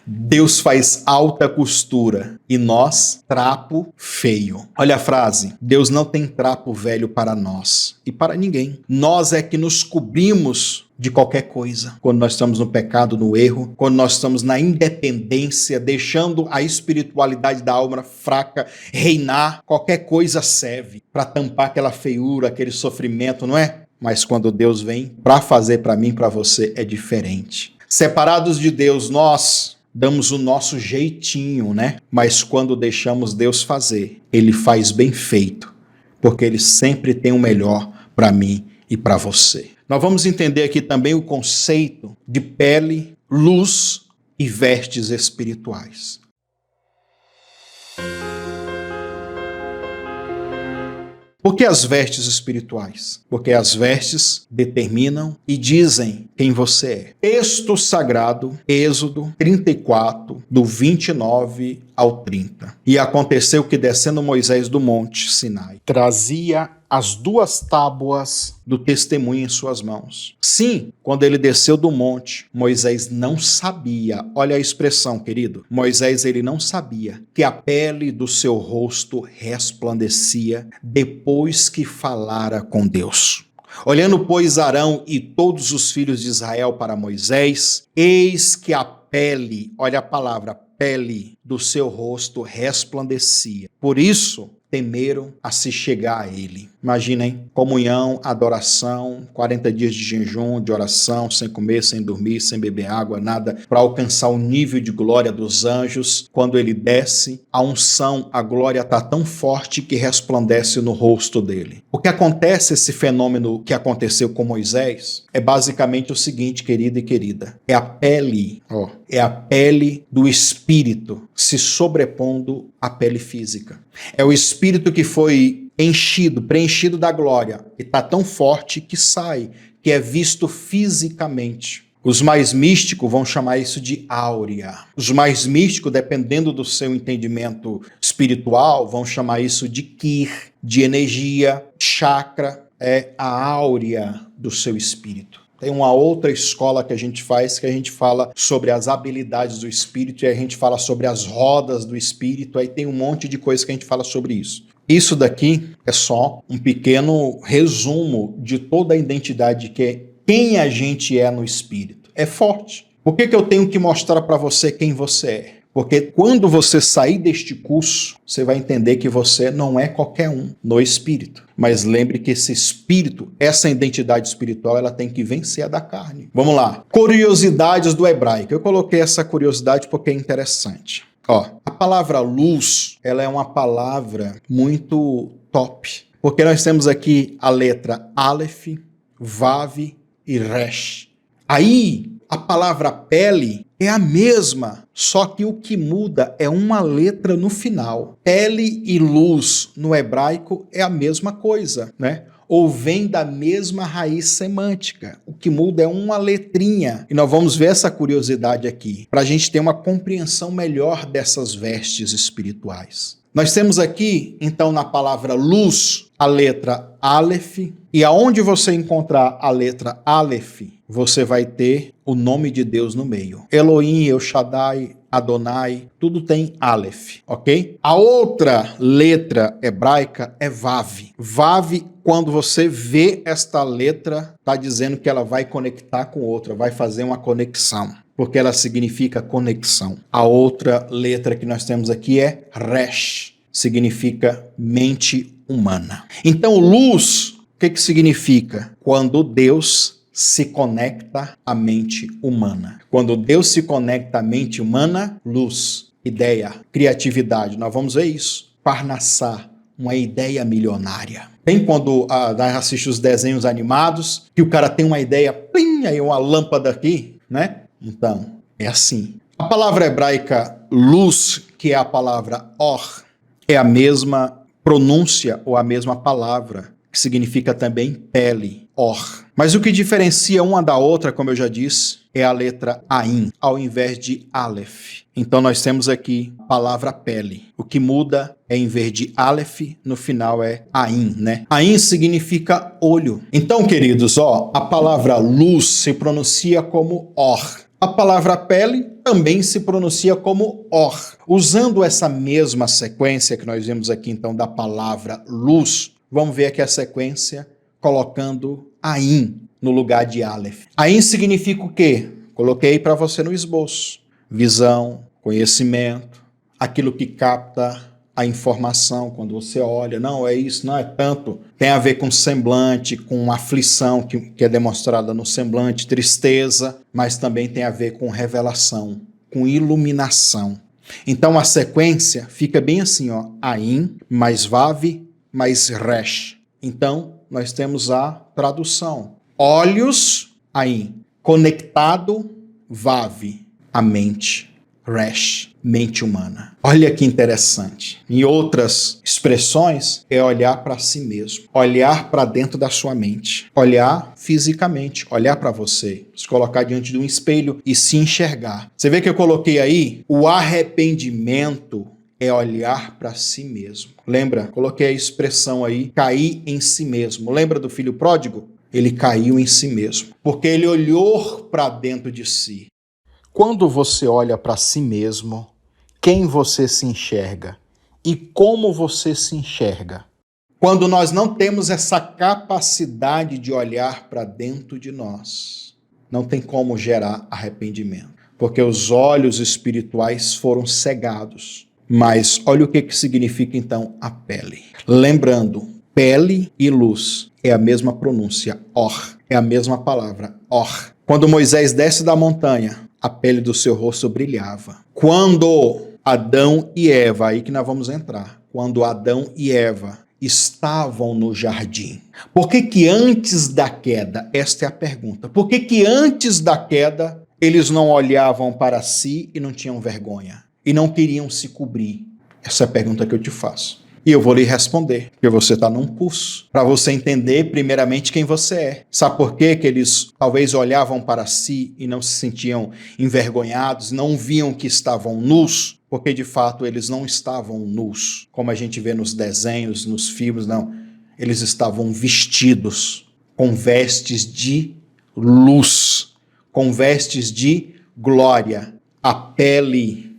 [SPEAKER 1] Deus faz alta costura e nós, trapo feio. Olha a frase, Deus não tem trapo velho para nós e para ninguém. Nós é que nos cobrimos de qualquer coisa. Quando nós estamos no pecado, no erro, quando nós estamos na independência, deixando a espiritualidade da alma fraca reinar, qualquer coisa serve para tampar aquela feiura, aquele sofrimento, não é? Mas quando Deus vem para fazer para mim, para você, é diferente. Separados de Deus, nós damos o nosso jeitinho, né? Mas quando deixamos Deus fazer, Ele faz bem feito, porque Ele sempre tem o melhor para mim e para você. Nós vamos entender aqui também o conceito de pele, luz e vestes espirituais. Por que as vestes espirituais? Porque as vestes determinam e dizem quem você é. Texto sagrado, Êxodo 34, do 29 ao 30. E aconteceu que, descendo Moisés do monte Sinai, trazia as 2 tábuas do testemunho em suas mãos. Sim, quando ele desceu do monte, Moisés não sabia, olha a expressão, querido, Moisés ele não sabia que a pele do seu rosto resplandecia depois que falara com Deus. Olhando, pois, Arão e todos os filhos de Israel para Moisés, eis que a pele, olha a palavra, pele do seu rosto resplandecia. Por isso, temeram a se chegar a ele. Imaginem, comunhão, adoração, 40 dias de jejum, de oração, sem comer, sem dormir, sem beber água, nada, para alcançar o nível de glória dos anjos. Quando ele desce, a unção, a glória está tão forte que resplandece no rosto dele. O que acontece, esse fenômeno que aconteceu com Moisés, é basicamente o seguinte, querido e querida, é a pele, é a pele do espírito se sobrepondo à pele física. É o espírito que foi preenchido da glória, e está tão forte que sai, que é visto fisicamente. Os mais místicos vão chamar isso de áurea. Os mais místicos, dependendo do seu entendimento espiritual, vão chamar isso de ki, de energia. Chakra é a áurea do seu espírito. Tem uma outra escola que a gente faz, que a gente fala sobre as habilidades do espírito, e a gente fala sobre as rodas do espírito, aí tem um monte de coisa que a gente fala sobre isso. Isso daqui é só um pequeno resumo de toda a identidade que é quem a gente é no espírito. É forte. Por que eu tenho que mostrar para você quem você é? Porque quando você sair deste curso, você vai entender que você não é qualquer um no espírito. Mas lembre que esse espírito, essa identidade espiritual, ela tem que vencer a da carne. Vamos lá. Curiosidades do hebraico. Eu coloquei essa curiosidade porque é interessante. A palavra luz, ela é uma palavra muito top. Porque nós temos aqui a letra Aleph, Vav e Resh. Aí, a palavra pele é a mesma, só que o que muda é uma letra no final. Pele e luz no hebraico é a mesma coisa, né? Ou vem da mesma raiz semântica. O que muda é uma letrinha. E nós vamos ver essa curiosidade aqui, para a gente ter uma compreensão melhor dessas vestes espirituais. Nós temos aqui, então, na palavra luz, a letra Aleph, e aonde você encontrar a letra Aleph, você vai ter o nome de Deus no meio. Elohim, El Shaddai, Adonai, tudo tem Aleph, ok? A outra letra hebraica é Vav. Vav, quando você vê esta letra, está dizendo que ela vai conectar com outra, vai fazer uma conexão, porque ela significa conexão. A outra letra que nós temos aqui é Resh, significa mente humana. Então, luz, o que significa? Quando Deus se conecta à mente humana. Quando Deus se conecta à mente humana, luz, ideia, criatividade. Nós vamos ver isso. Parnassá, uma ideia milionária. Tem quando nós assistimos os desenhos animados, que o cara tem uma ideia, plim, aí uma lâmpada aqui, né? Então, é assim. A palavra hebraica luz, que é a palavra or, é a mesma pronúncia ou a mesma palavra, que significa também pele, or. Mas o que diferencia uma da outra, como eu já disse, é a letra Ain, ao invés de Aleph. Então nós temos aqui a palavra pele. O que muda é, em vez de Aleph, no final é Ain, né? Ain significa olho. Então, queridos, a palavra luz se pronuncia como or. A palavra pele também se pronuncia como or. Usando essa mesma sequência que nós vimos aqui, então, da palavra luz, vamos ver aqui a sequência colocando Ain no lugar de Aleph. Ain significa o quê? Coloquei para você no esboço. Visão, conhecimento, aquilo que capta a informação quando você olha. Não, é isso, não é tanto. Tem a ver com semblante, com aflição que é demonstrada no semblante, tristeza, mas também tem a ver com revelação, com iluminação. Então a sequência fica bem assim, Ain, mais Vav, mais Resh. Então nós temos a tradução. Olhos, Ain. Conectado, Vav. A mente, Resh. Mente humana. Olha que interessante. Em outras expressões, é olhar para si mesmo. Olhar para dentro da sua mente. Olhar fisicamente. Olhar para você. Se colocar diante de um espelho e se enxergar. Você vê que eu coloquei aí? O arrependimento é olhar para si mesmo. Lembra? Coloquei a expressão aí, cair em si mesmo. Lembra do filho pródigo? Ele caiu em si mesmo, porque ele olhou para dentro de si. Quando você olha para si mesmo, quem você se enxerga e como você se enxerga? Quando nós não temos essa capacidade de olhar para dentro de nós, não tem como gerar arrependimento, porque os olhos espirituais foram cegados. Mas olha o que significa então a pele. Lembrando, pele e luz é a mesma pronúncia, or, é a mesma palavra, or. Quando Moisés desce da montanha, a pele do seu rosto brilhava. Quando Adão e Eva, aí que nós vamos entrar, quando Adão e Eva estavam no jardim. Por que antes da queda, esta é a pergunta, por que antes da queda eles não olhavam para si e não tinham vergonha? E não queriam se cobrir? Essa é a pergunta que eu te faço. E eu vou lhe responder, porque você está num curso, para você entender primeiramente quem você é. Sabe por quê que eles talvez olhavam para si e não se sentiam envergonhados, não viam que estavam nus? Porque de fato eles não estavam nus, como a gente vê nos desenhos, nos filmes, não. Eles estavam vestidos com vestes de luz, com vestes de glória. A pele,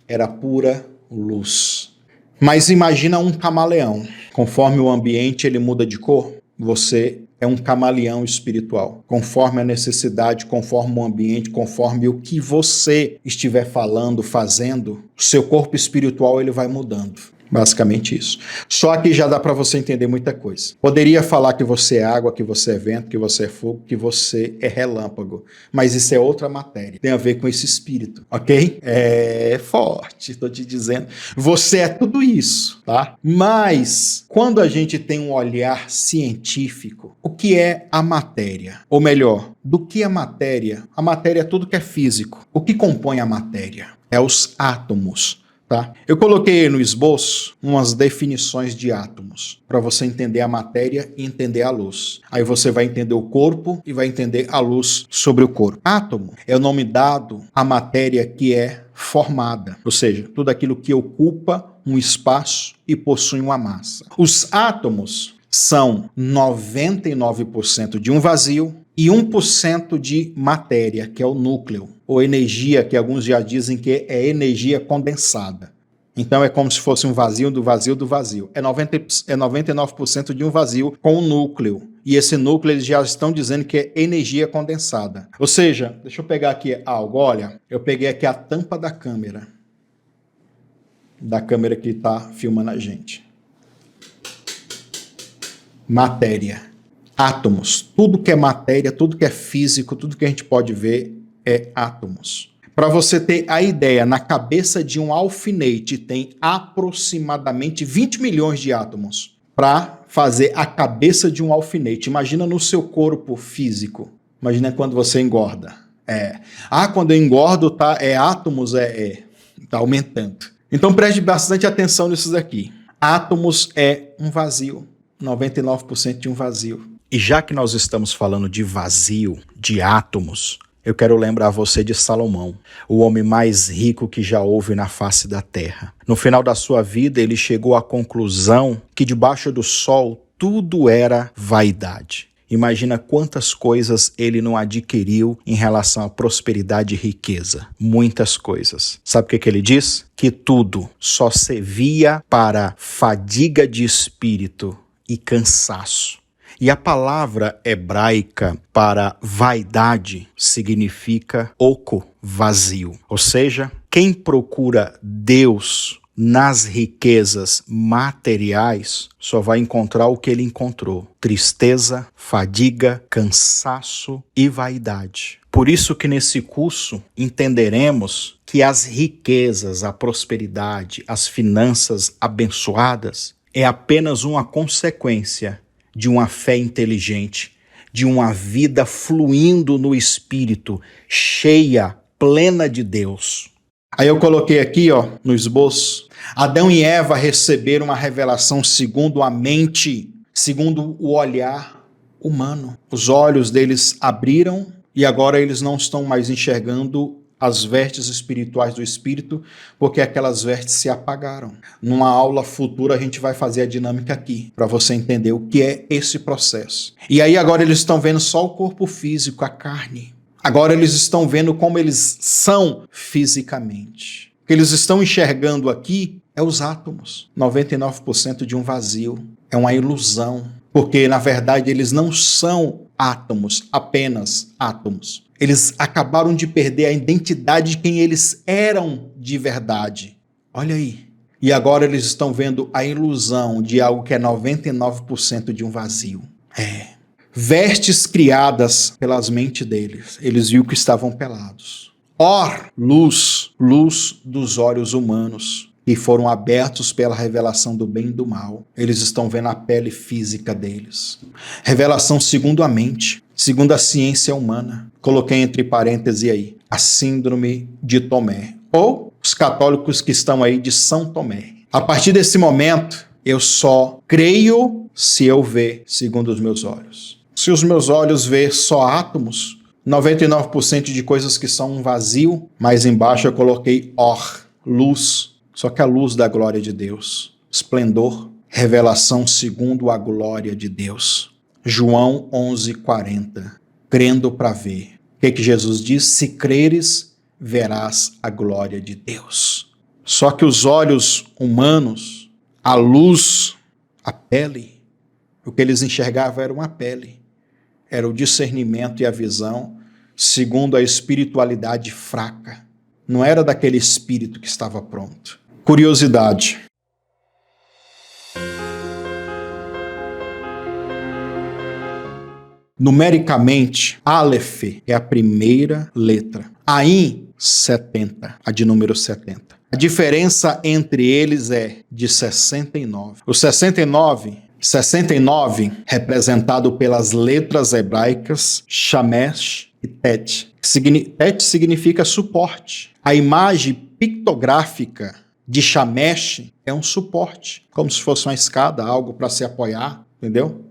[SPEAKER 1] era pura luz. Mas imagina um camaleão. Conforme o ambiente ele muda de cor, você é um camaleão espiritual. Conforme a necessidade, conforme o ambiente, conforme o que você estiver falando, fazendo, o seu corpo espiritual ele vai mudando. Basicamente isso. Só que já dá para você entender muita coisa. Poderia falar que você é água, que você é vento, que você é fogo, que você é relâmpago. Mas isso é outra matéria. Tem a ver com esse espírito, ok? É forte, estou te dizendo. Você é tudo isso, tá? Mas, quando a gente tem um olhar científico, o que é a matéria? Ou melhor, do que a matéria? A matéria é tudo que é físico. O que compõe a matéria? É os átomos. Tá? Eu coloquei no esboço umas definições de átomos, para você entender a matéria e entender a luz. Aí você vai entender o corpo e vai entender a luz sobre o corpo. Átomo é o nome dado à matéria que é formada, ou seja, tudo aquilo que ocupa um espaço e possui uma massa. Os átomos são 99% de um vazio e 1% de matéria, que é o núcleo, ou energia, que alguns já dizem que é energia condensada. Então é como se fosse um vazio do vazio do vazio. É 99% de um vazio com um núcleo. E esse núcleo eles já estão dizendo que é energia condensada. Ou seja, deixa eu pegar aqui algo, olha, eu peguei aqui a tampa da câmera que está filmando a gente. Matéria. Átomos. Tudo que é matéria, tudo que é físico, tudo que a gente pode ver é átomos. Para você ter a ideia, na cabeça de um alfinete tem aproximadamente 20 milhões de átomos para fazer a cabeça de um alfinete. Imagina no seu corpo físico. Imagina quando você engorda. Quando eu engordo, tá? Átomos, tá aumentando. Então preste bastante atenção nisso daqui. Átomos é um vazio. 99% de um vazio. E já que nós estamos falando de vazio, de átomos, eu quero lembrar você de Salomão, o homem mais rico que já houve na face da terra. No final da sua vida, ele chegou à conclusão que debaixo do sol tudo era vaidade. Imagina quantas coisas ele não adquiriu em relação à prosperidade e riqueza. Muitas coisas. Sabe o que ele diz? Que tudo só servia para fadiga de espírito e cansaço. E a palavra hebraica para vaidade significa oco, vazio. Ou seja, quem procura Deus nas riquezas materiais só vai encontrar o que ele encontrou: tristeza, fadiga, cansaço e vaidade. Por isso que nesse curso entenderemos que as riquezas, a prosperidade, as finanças abençoadas é apenas uma consequência de uma fé inteligente, de uma vida fluindo no Espírito, cheia, plena de Deus. Aí eu coloquei aqui, no esboço, Adão e Eva receberam uma revelação segundo a mente, segundo o olhar humano. Os olhos deles abriram e agora eles não estão mais enxergando as vestes espirituais do Espírito, porque aquelas vestes se apagaram. Numa aula futura a gente vai fazer a dinâmica aqui, para você entender o que é esse processo. E aí agora eles estão vendo só o corpo físico, a carne. Agora eles estão vendo como eles são fisicamente. O que eles estão enxergando aqui é os átomos. 99% de um vazio. É uma ilusão, porque na verdade eles não são átomos, apenas átomos. Eles acabaram de perder a identidade de quem eles eram de verdade. Olha aí. E agora eles estão vendo a ilusão de algo que é 99% de um vazio. Vestes criadas pelas mentes deles. Eles viram que estavam pelados. Luz dos olhos humanos, que foram abertos pela revelação do bem e do mal. Eles estão vendo a pele física deles. Revelação segundo a mente, segundo a ciência humana. Coloquei entre parênteses aí, a síndrome de Tomé. Ou os católicos que estão aí de São Tomé. A partir desse momento, eu só creio se eu ver segundo os meus olhos. Se os meus olhos ver só átomos, 99% de coisas que são um vazio, mas embaixo eu coloquei or, luz, só que a luz da glória de Deus, esplendor, revelação segundo a glória de Deus. João 11:40, crendo para ver. O que Jesus diz? Se creres, verás a glória de Deus. Só que os olhos humanos, a luz, a pele, o que eles enxergavam era uma pele. Era o discernimento e a visão segundo a espiritualidade fraca. Não era daquele espírito que estava pronto. Curiosidade. Numericamente, Aleph é a primeira letra. Ain, 70, a de número 70. A diferença entre eles é de 69. O 69 representado pelas letras hebraicas Shamesh e Tet. Tet significa suporte. A imagem pictográfica de Shamesh é um suporte, como se fosse uma escada, algo para se apoiar, entendeu?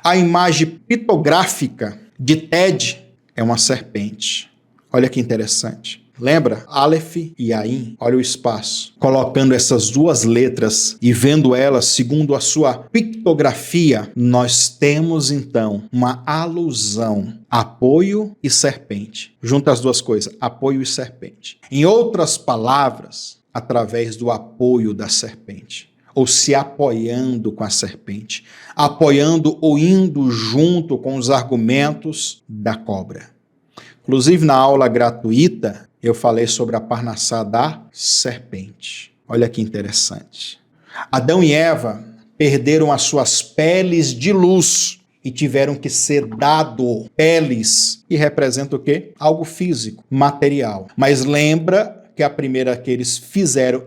[SPEAKER 1] A imagem pitográfica de Ted é uma serpente. Olha que interessante. Lembra? Aleph e Ain, olha o espaço. Colocando essas duas letras e vendo elas segundo a sua pictografia, nós temos então uma alusão, apoio e serpente. Junta as duas coisas, apoio e serpente. Em outras palavras, através do apoio da serpente, ou se apoiando com a serpente, apoiando ou indo junto com os argumentos da cobra. Inclusive, na aula gratuita, eu falei sobre a parnassá da serpente. Olha que interessante. Adão e Eva perderam as suas peles de luz e tiveram que ser dado peles, que representa o quê? Algo físico, material. Mas lembra que a primeira que eles fizeram,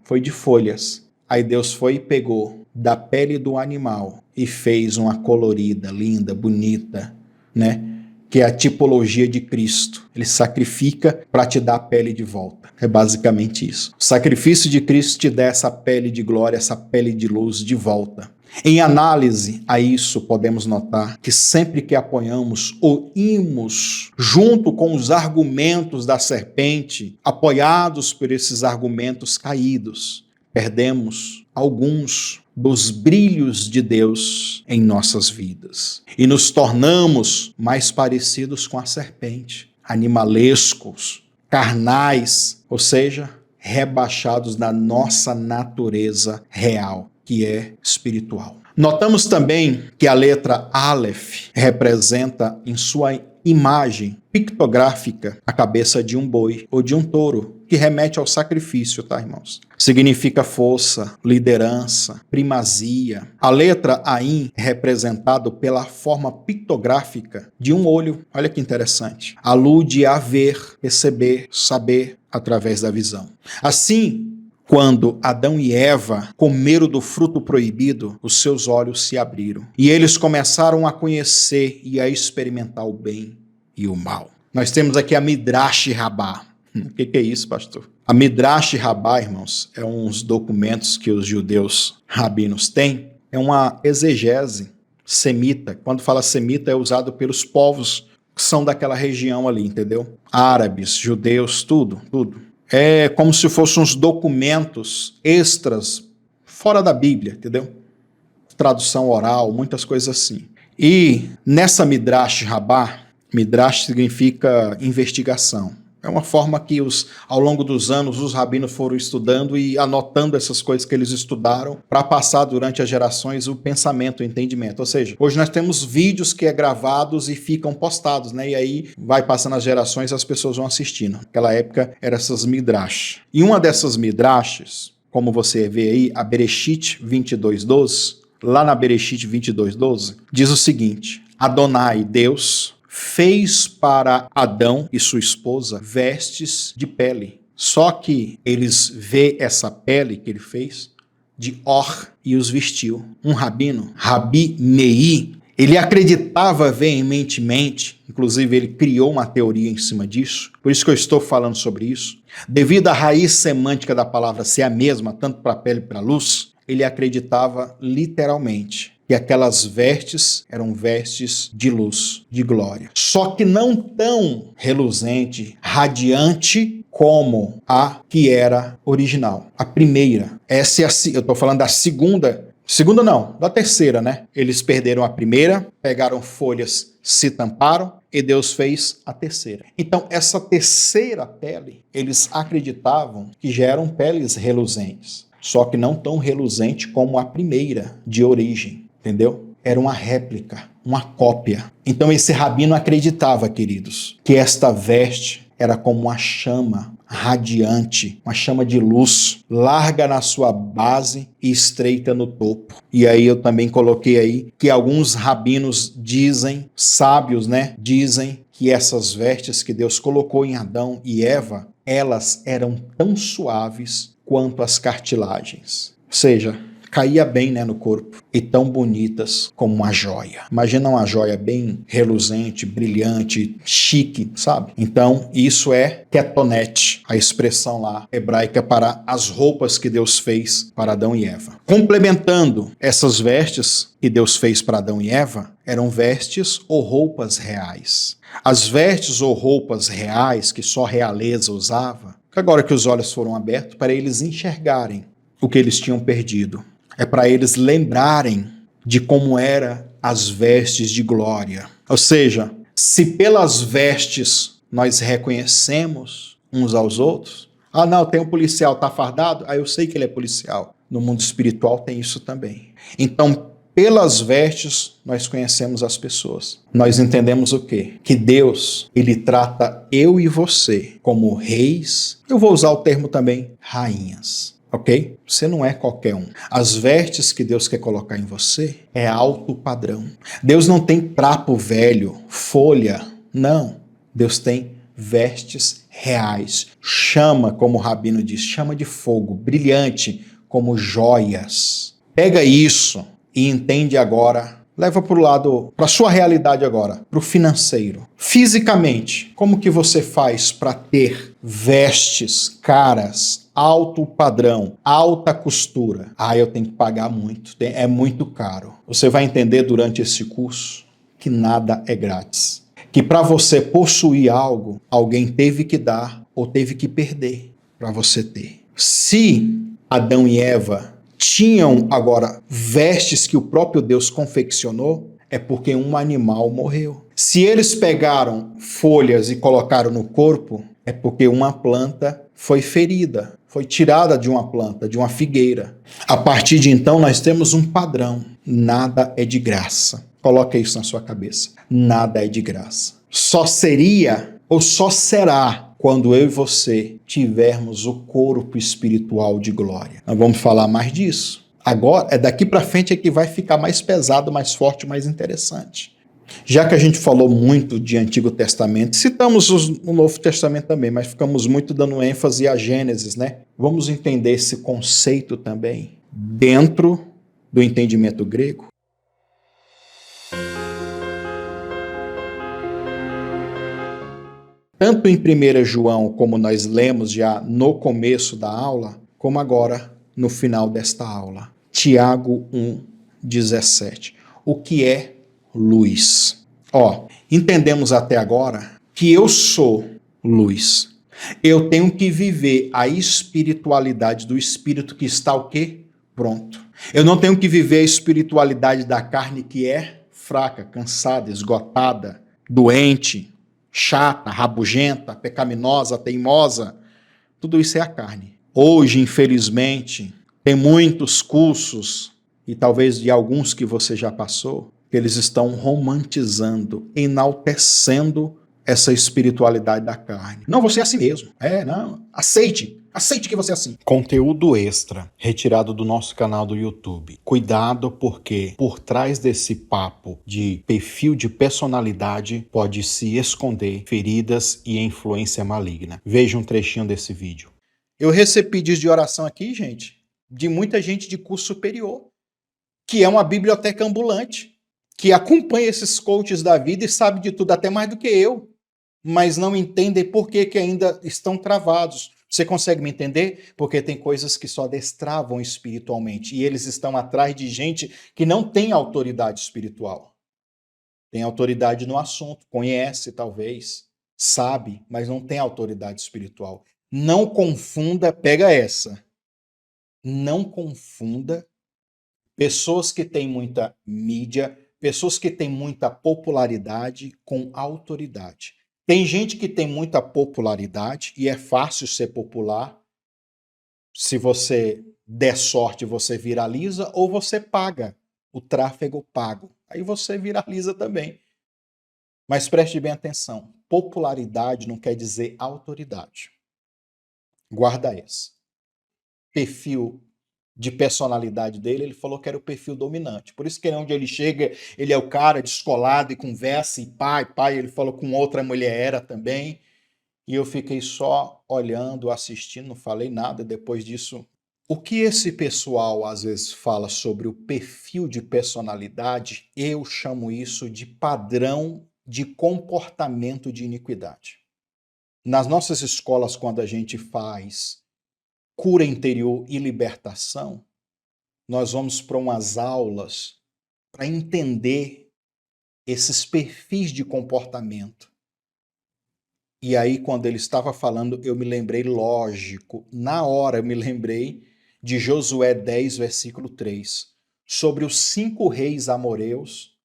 [SPEAKER 1] foi de folhas. Aí Deus foi e pegou da pele do animal e fez uma colorida, linda, bonita, né? Que é a tipologia de Cristo. Ele sacrifica para te dar a pele de volta. É basicamente isso. O sacrifício de Cristo te dá essa pele de glória, essa pele de luz de volta. Em análise a isso, podemos notar que sempre que apoiamos ou imos junto com os argumentos da serpente, apoiados por esses argumentos caídos, perdemos alguns dos brilhos de Deus em nossas vidas e nos tornamos mais parecidos com a serpente, animalescos, carnais, ou seja, rebaixados da nossa natureza real, que é espiritual. Notamos também que a letra Aleph representa em sua imagem pictográfica a cabeça de um boi ou de um touro, que remete ao sacrifício, tá, irmãos? Significa força, liderança, primazia. A letra Ain é representado pela forma pictográfica de um olho. Olha que interessante. Alude a ver, perceber, saber através da visão. Assim, quando Adão e Eva comeram do fruto proibido, os seus olhos se abriram. E eles começaram a conhecer e a experimentar o bem e o mal. Nós temos aqui a Midrash Rabbah. O que é isso, pastor? A Midrash Rabbah, irmãos, é uns documentos que os judeus rabinos têm. É uma exegese semita. Quando fala semita, é usado pelos povos que são daquela região ali, entendeu? Árabes, judeus, tudo. É como se fossem uns documentos extras fora da Bíblia, entendeu? Tradução oral, muitas coisas assim. E nessa Midrash Rabbah, Midrash significa investigação. É uma forma que ao longo dos anos os rabinos foram estudando e anotando essas coisas que eles estudaram para passar durante as gerações o pensamento, o entendimento. Ou seja, hoje nós temos vídeos que é gravados e ficam postados, né? E aí vai passando as gerações e as pessoas vão assistindo. Naquela época eram essas midrash. E uma dessas midrashes, como você vê aí, a Bereshit 22:12, lá na Bereshit 22:12, diz o seguinte: Adonai, Deus, fez para Adão e sua esposa vestes de pele. Só que eles vê essa pele que ele fez de or e os vestiu. Um rabino, Rabi Meir, Ele acreditava veementemente, inclusive ele criou uma teoria em cima disso, por isso que eu estou falando sobre isso. Devido à raiz semântica da palavra ser a mesma, tanto para a pele e para a luz, ele acreditava literalmente que aquelas vestes eram vestes de luz, de glória. Só que não tão reluzente, radiante como a que era original. A primeira. Essa é eu estou falando da segunda não, da terceira, né? Eles perderam a primeira, pegaram folhas, se tamparam e Deus fez a terceira. Então, essa terceira pele, eles acreditavam que já eram peles reluzentes, só que não tão reluzente como a primeira de origem, entendeu? Era uma réplica, uma cópia. Então, esse rabino acreditava, queridos, que esta veste era como uma chama radiante, uma chama de luz, larga na sua base e estreita no topo. E aí eu também coloquei aí que alguns rabinos dizem, sábios, né, dizem que essas vestes que Deus colocou em Adão e Eva, elas eram tão suaves quanto as cartilagens. Ou seja, caía bem, né, no corpo, e tão bonitas como uma joia. Imagina uma joia bem reluzente, brilhante, chique, sabe? Então, isso é ketonete, a expressão lá hebraica para as roupas que Deus fez para Adão e Eva. Complementando essas vestes que Deus fez para Adão e Eva, eram vestes ou roupas reais. As vestes ou roupas reais que só a realeza usava, que agora que os olhos foram abertos, para eles enxergarem o que eles tinham perdido. É para eles lembrarem de como eram as vestes de glória. Ou seja, se pelas vestes nós reconhecemos uns aos outros, ah não, tem um policial, tá fardado? Ah, eu sei que ele é policial. No mundo espiritual tem isso também. Então, pelas vestes nós conhecemos as pessoas. Nós entendemos o quê? Que Deus, ele trata eu e você como reis, eu vou usar o termo também, rainhas. Ok? Você não é qualquer um. As vestes que Deus quer colocar em você é alto padrão. Deus não tem trapo velho, folha. Não. Deus tem vestes reais. Chama, como o rabino diz, chama de fogo, brilhante, como joias. Pega isso e entende agora, leva para o lado, para a sua realidade agora, para o financeiro. Fisicamente, como que você faz para ter vestes caras, alto padrão, alta costura? Ah, eu tenho que pagar muito, é muito caro. Você vai entender durante esse curso que nada é grátis. Que para você possuir algo, alguém teve que dar ou teve que perder para você ter. Se Adão e Eva tinham agora vestes que o próprio Deus confeccionou, é porque um animal morreu. Se eles pegaram folhas e colocaram no corpo, é porque uma planta foi ferida, foi tirada de uma planta, de uma figueira. A partir de então, nós temos um padrão. Nada é de graça. Coloque isso na sua cabeça. Nada é de graça. Só seria ou só será quando eu e você tivermos o corpo espiritual de glória. Nós vamos falar mais disso. Agora, daqui para frente é que vai ficar mais pesado, mais forte, mais interessante. Já que a gente falou muito de Antigo Testamento, citamos o Novo Testamento também, mas ficamos muito dando ênfase a Gênesis, né? Vamos entender esse conceito também dentro do entendimento grego. Tanto em 1 João, como nós lemos já no começo da aula, como agora no final desta aula. Tiago 1:17. O que é luz? Entendemos até agora que eu sou luz. Eu tenho que viver a espiritualidade do Espírito que está o quê? Pronto. Eu não tenho que viver a espiritualidade da carne que é fraca, cansada, esgotada, doente, chata, rabugenta, pecaminosa, teimosa. Tudo isso é a carne. Hoje, infelizmente, tem muitos cursos, e talvez de alguns que você já passou, que eles estão romantizando, enaltecendo essa espiritualidade da carne. Não, você é assim mesmo. Não. Aceite que você é assim. Conteúdo extra, retirado do nosso canal do YouTube. Cuidado, porque por trás desse papo de perfil de personalidade pode se esconder feridas e influência maligna. Veja um trechinho desse vídeo. Eu recebi pedidos de oração aqui, gente, de muita gente de curso superior, que é uma biblioteca ambulante, que acompanha esses coaches da vida e sabe de tudo, até mais do que eu, mas não entendem por que que ainda estão travados. Você consegue me entender? Porque tem coisas que só destravam espiritualmente e eles estão atrás de gente que não tem autoridade espiritual. Tem autoridade no assunto, conhece talvez, sabe, mas não tem autoridade espiritual. Não confunda, pega essa. Não confunda pessoas que têm muita mídia, pessoas que têm muita popularidade com autoridade. Tem gente que tem muita popularidade e é fácil ser popular. Se você der sorte, você viraliza ou você paga o tráfego pago. Aí você viraliza também. Mas preste bem atenção: popularidade não quer dizer autoridade. Guarda essa. Perfil de personalidade dele, ele falou que era o perfil dominante. Por isso que onde ele chega, ele é o cara descolado e conversa, e pai, ele falou com outra mulher era também. E eu fiquei só olhando, assistindo, não falei nada depois disso. O que esse pessoal às vezes fala sobre o perfil de personalidade, eu chamo isso de padrão de comportamento de iniquidade. Nas nossas escolas, quando a gente faz cura interior e libertação, nós vamos para umas aulas para entender esses perfis de comportamento. E aí, quando ele estava falando, eu me lembrei, lógico, na hora eu me lembrei de Josué 10, versículo 3, sobre os 5 reis amoreus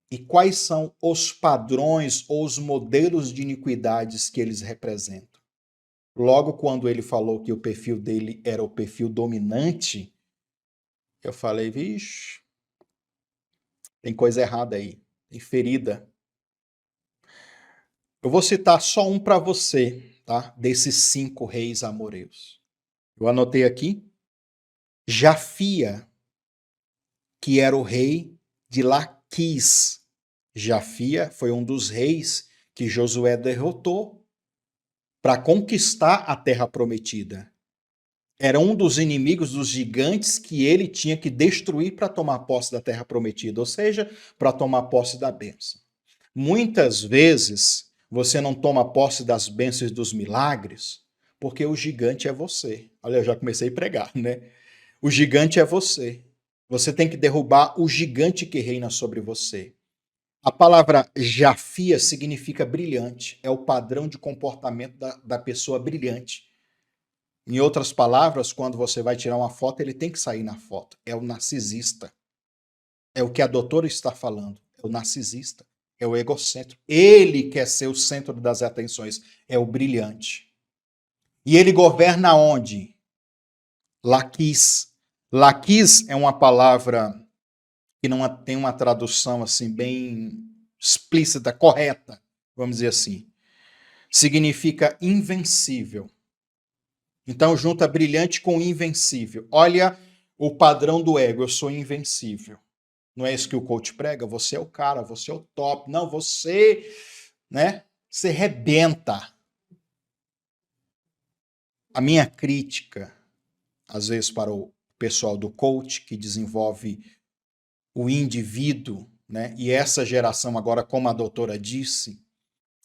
[SPEAKER 1] e quais são os padrões ou os modelos de iniquidades que eles representam. Logo, quando ele falou que o perfil dele era o perfil dominante, eu falei, vixe, tem coisa errada aí, tem ferida. Eu vou citar só um para você, tá? Desses 5 reis amoreus. Eu anotei aqui. Jafia, que era o rei de Laquis. Jafia foi um dos reis que Josué derrotou para conquistar a terra prometida. Era um dos inimigos dos gigantes que ele tinha que destruir para tomar posse da terra prometida, ou seja, para tomar posse da bênção. Muitas vezes você não toma posse das bênçãos e dos milagres porque o gigante é você. Olha, eu já comecei a pregar, né? O gigante é você. Você tem que derrubar o gigante que reina sobre você. A palavra Jafia significa brilhante. É o padrão de comportamento da pessoa brilhante. Em outras palavras, quando você vai tirar uma foto, ele tem que sair na foto. É o narcisista. É o que a doutora está falando. É o narcisista. É o egocêntrico. Ele quer ser o centro das atenções. É o brilhante. E ele governa onde? Laquis. Laquis é uma palavra que não tem uma tradução assim bem explícita, correta, vamos dizer assim. Significa invencível. Então junta brilhante com invencível. Olha o padrão do ego, eu sou invencível. Não é isso que o coach prega? Você é o cara, você é o top. Não, você, né? Você rebenta. A minha crítica, às vezes, para o pessoal do coach que desenvolve o indivíduo, né? E essa geração agora, como a doutora disse,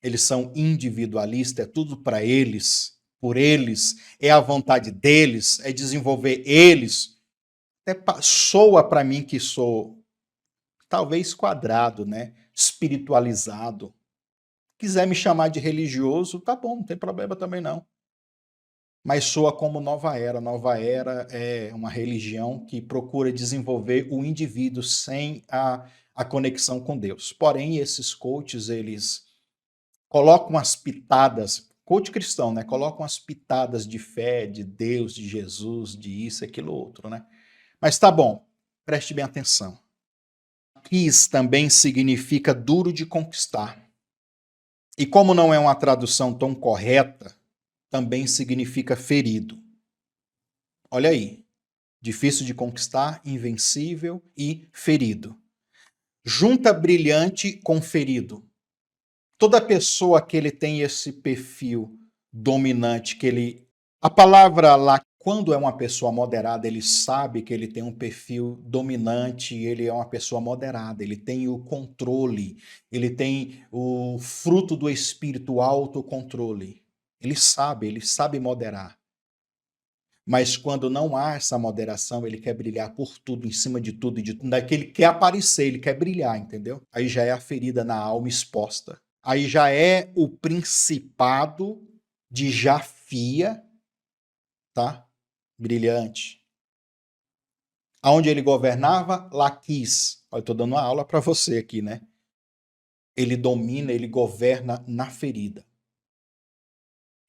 [SPEAKER 1] eles são individualistas, é tudo para eles, por eles, é a vontade deles, é desenvolver eles. Até soa para mim que sou talvez quadrado, né? Espiritualizado. Quiser me chamar de religioso, tá bom, não tem problema também não. Mas soa como Nova Era. Nova Era é uma religião que procura desenvolver o indivíduo sem a conexão com Deus. Porém, esses coaches, eles colocam as pitadas, coach cristão, né? Colocam as pitadas de fé, de Deus, de Jesus, de isso, aquilo, outro, né? Mas tá bom, preste bem atenção. Quis também significa duro de conquistar. E como não é uma tradução tão correta, também significa ferido. Olha aí, difícil de conquistar, invencível e ferido. Junta brilhante com ferido. Toda pessoa que ele tem esse perfil dominante, que ele... A palavra lá, Quando é uma pessoa moderada, ele sabe que ele tem um perfil dominante, ele é uma pessoa moderada, ele tem o controle, ele tem o fruto do espírito, o autocontrole. Ele sabe moderar. Mas quando não há essa moderação, ele quer brilhar por tudo, em cima de tudo e de tudo. Daqui ele quer aparecer, ele quer brilhar, entendeu? Aí já é a ferida na alma exposta. Aí já é o principado de Jafia, tá? Brilhante. Aonde ele governava, Laquis. Eu estou dando uma aula para você aqui, né? Ele domina, ele governa na ferida.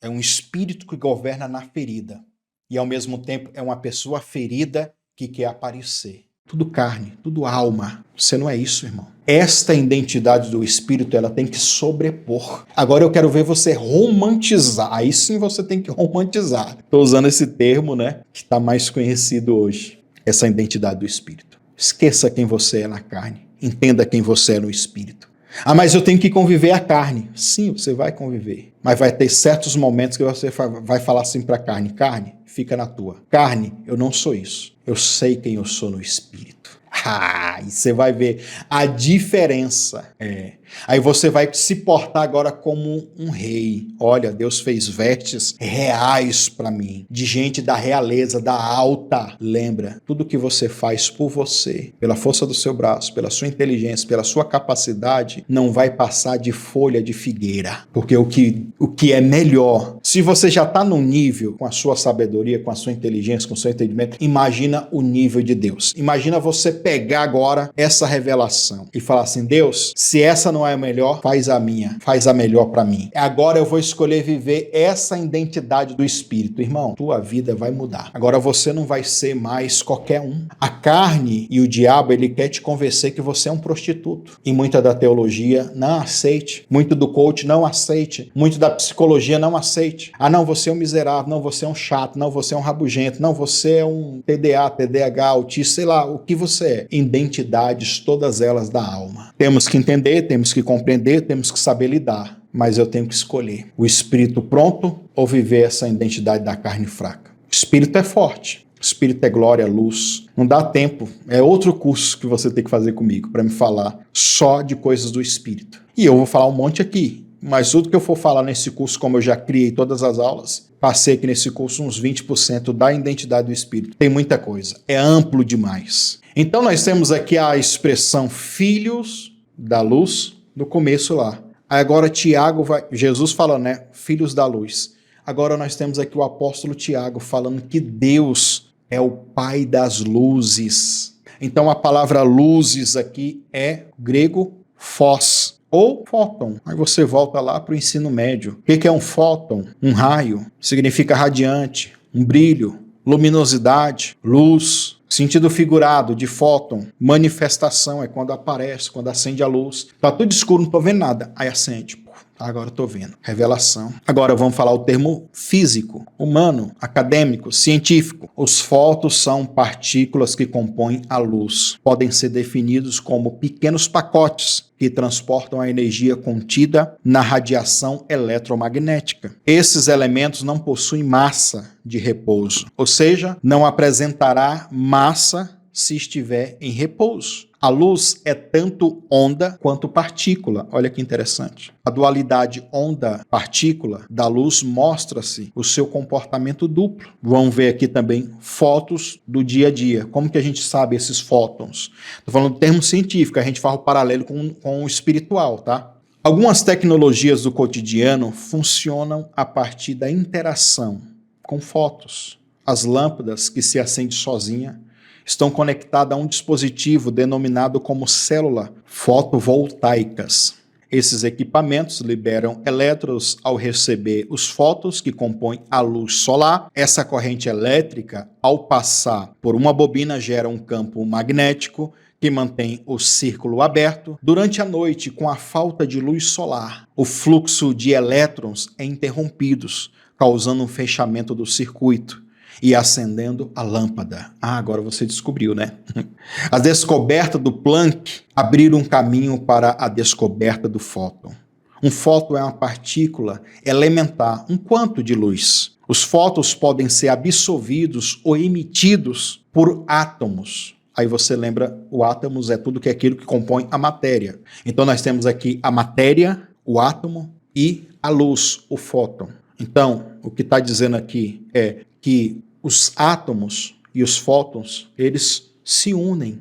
[SPEAKER 1] É um espírito que governa na ferida. E ao mesmo tempo é uma pessoa ferida que quer aparecer. Tudo carne, tudo alma. Você não é isso, irmão. Esta identidade do espírito, ela tem que sobrepor. Agora eu quero ver você romantizar. Aí sim você tem que romantizar. Estou usando esse termo, né, que está mais conhecido hoje. Essa identidade do espírito. Esqueça quem você é na carne. Entenda quem você é no espírito. Ah, mas eu tenho que conviver a carne. Sim, você vai conviver. Mas vai ter certos momentos que você vai falar assim para a carne. Carne, fica na tua. Carne, eu não sou isso. Eu sei quem eu sou no espírito. E você vai ver a diferença. Aí você vai se portar agora como um rei. Olha, Deus fez vestes reais para mim, de gente da realeza, da alta. Lembra, tudo que você faz por você, pela força do seu braço, pela sua inteligência, pela sua capacidade, não vai passar de folha de figueira. Porque o que é melhor, se você já está num nível com a sua sabedoria, com a sua inteligência, com o seu entendimento, imagina o nível de Deus. Imagina você pegar agora essa revelação e falar assim: Deus, se essa não é a melhor, faz a minha, faz a melhor para mim. Agora eu vou escolher viver essa identidade do Espírito. Irmão, tua vida vai mudar. Agora você não vai ser mais qualquer um. A carne e o diabo, ele quer te convencer que você é um prostituto. E muita da teologia, não aceite. Muito do coach, não aceite. Muito da psicologia, não aceite. Ah, não, você é um miserável. Não, você é um chato. Não, você é um rabugento. Não, você é um TDA, TDAH, autista, sei lá, o que você é. Identidades, todas elas da alma. Temos que entender, temos que compreender, temos que saber lidar. Mas eu tenho que escolher o espírito pronto ou viver essa identidade da carne fraca. O espírito é forte. O espírito é glória, luz. Não dá tempo. É outro curso que você tem que fazer comigo para me falar só de coisas do espírito. E eu vou falar um monte aqui. Mas tudo que eu for falar nesse curso, como eu já criei todas as aulas, passei aqui nesse curso uns 20% da identidade do espírito. Tem muita coisa. É amplo demais. Então nós temos aqui a expressão filhos da luz no começo lá. Agora Jesus fala, né? Filhos da luz. Agora nós temos aqui o apóstolo Tiago falando que Deus é o Pai das luzes. Então a palavra luzes aqui é grego phos ou fóton. Aí você volta lá para o ensino médio. O que é um fóton? Um raio. Significa radiante, um brilho, luminosidade, luz. Sentido figurado de fóton, manifestação, é quando aparece, quando acende a luz. Tá tudo escuro, não tô vendo nada. Aí acende. Agora eu tô vendo. Revelação. Agora vamos falar o termo físico, humano, acadêmico, científico. Os fótons são partículas que compõem a luz. Podem ser definidos como pequenos pacotes que transportam a energia contida na radiação eletromagnética. Esses elementos não possuem massa de repouso, ou seja, não apresentará massa se estiver em repouso. A luz é tanto onda quanto partícula. Olha que interessante. A dualidade onda-partícula da luz mostra-se o seu comportamento duplo. Vamos ver aqui também fótons do dia a dia. Como que a gente sabe esses fótons? Estou falando de termo científico, a gente faz o paralelo com o espiritual, tá? Algumas tecnologias do cotidiano funcionam a partir da interação com fótons. As lâmpadas que se acendem sozinha estão conectadas a um dispositivo denominado como célula fotovoltaicas. Esses equipamentos liberam elétrons ao receber os fótons que compõem a luz solar. Essa corrente elétrica, ao passar por uma bobina, gera um campo magnético que mantém o círculo aberto. Durante a noite, com a falta de luz solar, o fluxo de elétrons é interrompido, causando um fechamento do circuito e acendendo a lâmpada. Agora você descobriu, né? A descoberta do Planck abriu um caminho para a descoberta do fóton. Um fóton é uma partícula elementar, um quanto de luz. Os fótons podem ser absorvidos ou emitidos por átomos. Aí você lembra, o átomos é tudo que é aquilo que compõe a matéria. Então nós temos aqui a matéria, o átomo e a luz, o fóton. Então, o que está dizendo aqui é que os átomos e os fótons, eles se unem.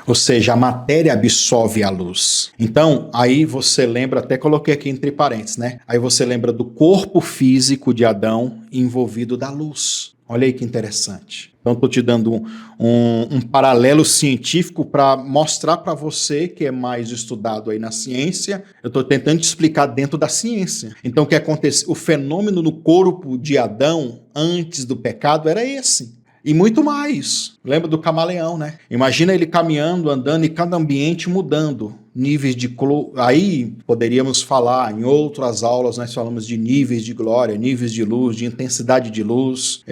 [SPEAKER 1] Ou seja, a matéria absorve a luz. Então, aí você lembra, até coloquei aqui entre parênteses, né? Aí você lembra do corpo físico de Adão envolvido da luz. Olha aí que interessante. Então, estou te dando um paralelo científico para mostrar para você que é mais estudado aí na ciência. Eu estou tentando te explicar dentro da ciência. Então, o que acontece? O fenômeno no corpo de Adão antes do pecado era esse. E muito mais. Lembra do camaleão, né? Imagina ele caminhando, andando e cada ambiente mudando. Níveis de... Aí poderíamos falar, em outras aulas nós falamos de níveis de glória, níveis de luz, de intensidade de luz,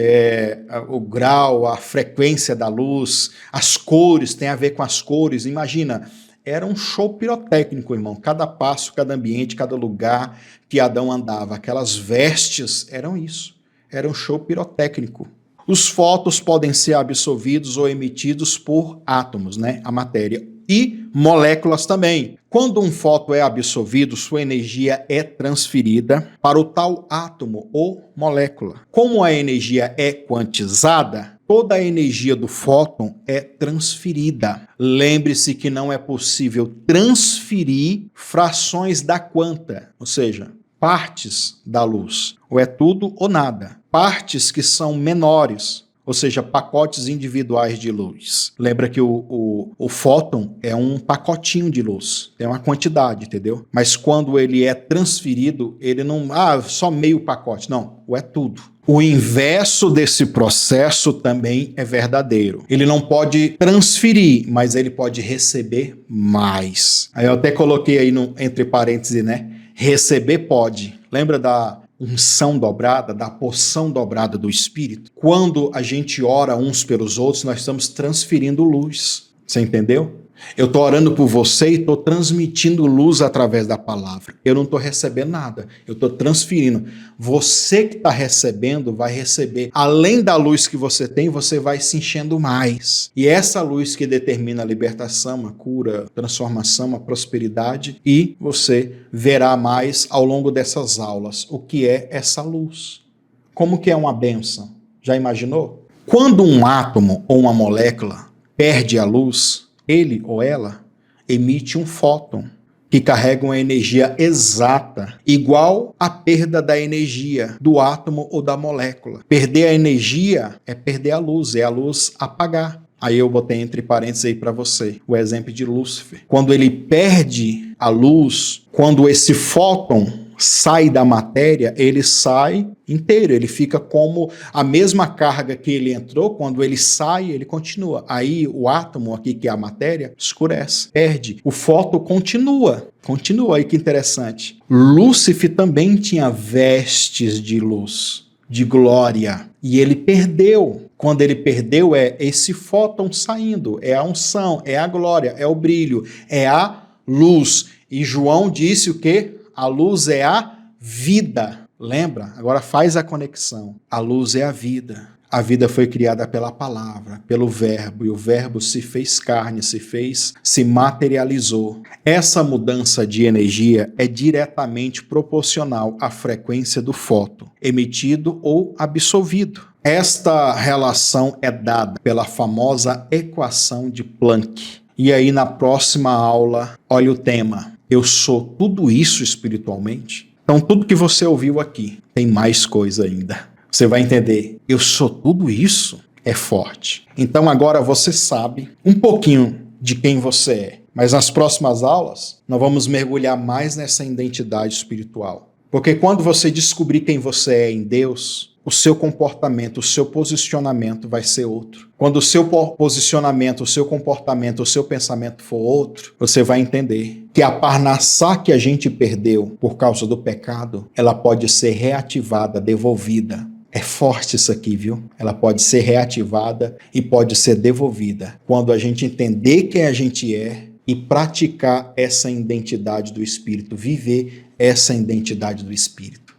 [SPEAKER 1] o grau, a frequência da luz, as cores, tem a ver com as cores. Imagina, era um show pirotécnico, irmão. Cada passo, cada ambiente, cada lugar que Adão andava, aquelas vestes eram isso. Era um show pirotécnico. Os fótons podem ser absorvidos ou emitidos por átomos, né? A matéria. E moléculas também. Quando um fóton é absorvido, sua energia é transferida para o tal átomo ou molécula. Como a energia é quantizada, toda a energia do fóton é transferida. Lembre-se que não é possível transferir frações da quanta, ou seja, partes da luz. Ou é tudo ou nada. Partes que são menores, ou seja, pacotes individuais de luz. Lembra que o fóton é um pacotinho de luz, tem uma quantidade, entendeu? Mas quando ele é transferido, ele não... só meio pacote. Não, é tudo. O inverso desse processo também é verdadeiro. Ele não pode transferir, mas ele pode receber mais. Aí eu até coloquei aí entre parênteses, né? Receber pode. Lembra da unção dobrada, da porção dobrada do Espírito? Quando a gente ora uns pelos outros, nós estamos transferindo luz. Você entendeu? Eu estou orando por você e estou transmitindo luz através da palavra. Eu não estou recebendo nada, eu estou transferindo. Você que está recebendo vai receber. Além da luz que você tem, você vai se enchendo mais. E essa luz que determina a libertação, a cura, a transformação, a prosperidade. E você verá mais ao longo dessas aulas o que é essa luz. Como que é uma bênção? Já imaginou? Quando um átomo ou uma molécula perde a luz, ele ou ela emite um fóton que carrega uma energia exata, igual à perda da energia do átomo ou da molécula. Perder a energia é perder a luz, é a luz apagar. Aí eu botei entre parênteses aí para você o exemplo de Lúcifer. Quando ele perde a luz, quando esse fóton sai da matéria, ele sai inteiro, ele fica como a mesma carga que ele entrou, quando ele sai, ele continua. Aí o átomo aqui, que é a matéria, escurece, perde. O fóton continua, aí que interessante. Lúcifer também tinha vestes de luz, de glória, e ele perdeu. Quando ele perdeu, é esse fóton saindo, é a unção, é a glória, é o brilho, é a luz. E João disse o quê? A luz é a vida. Lembra? Agora faz a conexão. A luz é a vida. A vida foi criada pela palavra, pelo verbo, e o verbo se fez carne, se materializou. Essa mudança de energia é diretamente proporcional à frequência do fóton, emitido ou absorvido. Esta relação é dada pela famosa equação de Planck. E aí na próxima aula, olha o tema. Eu sou tudo isso espiritualmente? Então tudo que você ouviu aqui, tem mais coisa ainda. Você vai entender, eu sou tudo isso? É forte. Então agora você sabe um pouquinho de quem você é. Mas nas próximas aulas, nós vamos mergulhar mais nessa identidade espiritual. Porque quando você descobrir quem você é em Deus, o seu comportamento, o seu posicionamento vai ser outro. Quando o seu posicionamento, o seu comportamento, o seu pensamento for outro, você vai entender que a parnassá que a gente perdeu por causa do pecado, ela pode ser reativada, devolvida. É forte isso aqui, viu? Ela pode ser reativada e pode ser devolvida. Quando a gente entender quem a gente é e praticar essa identidade do Espírito, viver essa identidade do Espírito.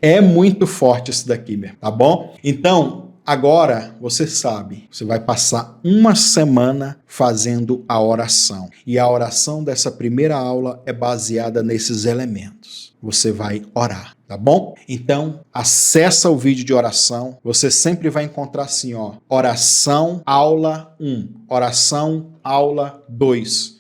[SPEAKER 1] É muito forte isso daqui mesmo, tá bom? Então, agora você sabe, você vai passar uma semana fazendo a oração. E a oração dessa primeira aula é baseada nesses elementos. Você vai orar, tá bom? Então, acessa o vídeo de oração. Você sempre vai encontrar assim, ó, oração aula 1, oração aula 2,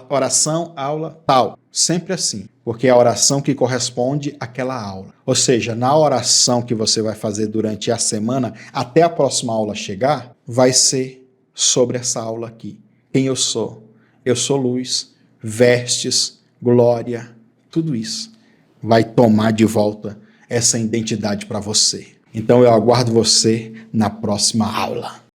[SPEAKER 1] oração aula tal. Sempre assim, porque é a oração que corresponde àquela aula. Ou seja, na oração que você vai fazer durante a semana, até a próxima aula chegar, vai ser sobre essa aula aqui. Quem eu sou? Eu sou luz, vestes, glória, tudo isso vai tomar de volta essa identidade para você. Então eu aguardo você na próxima aula.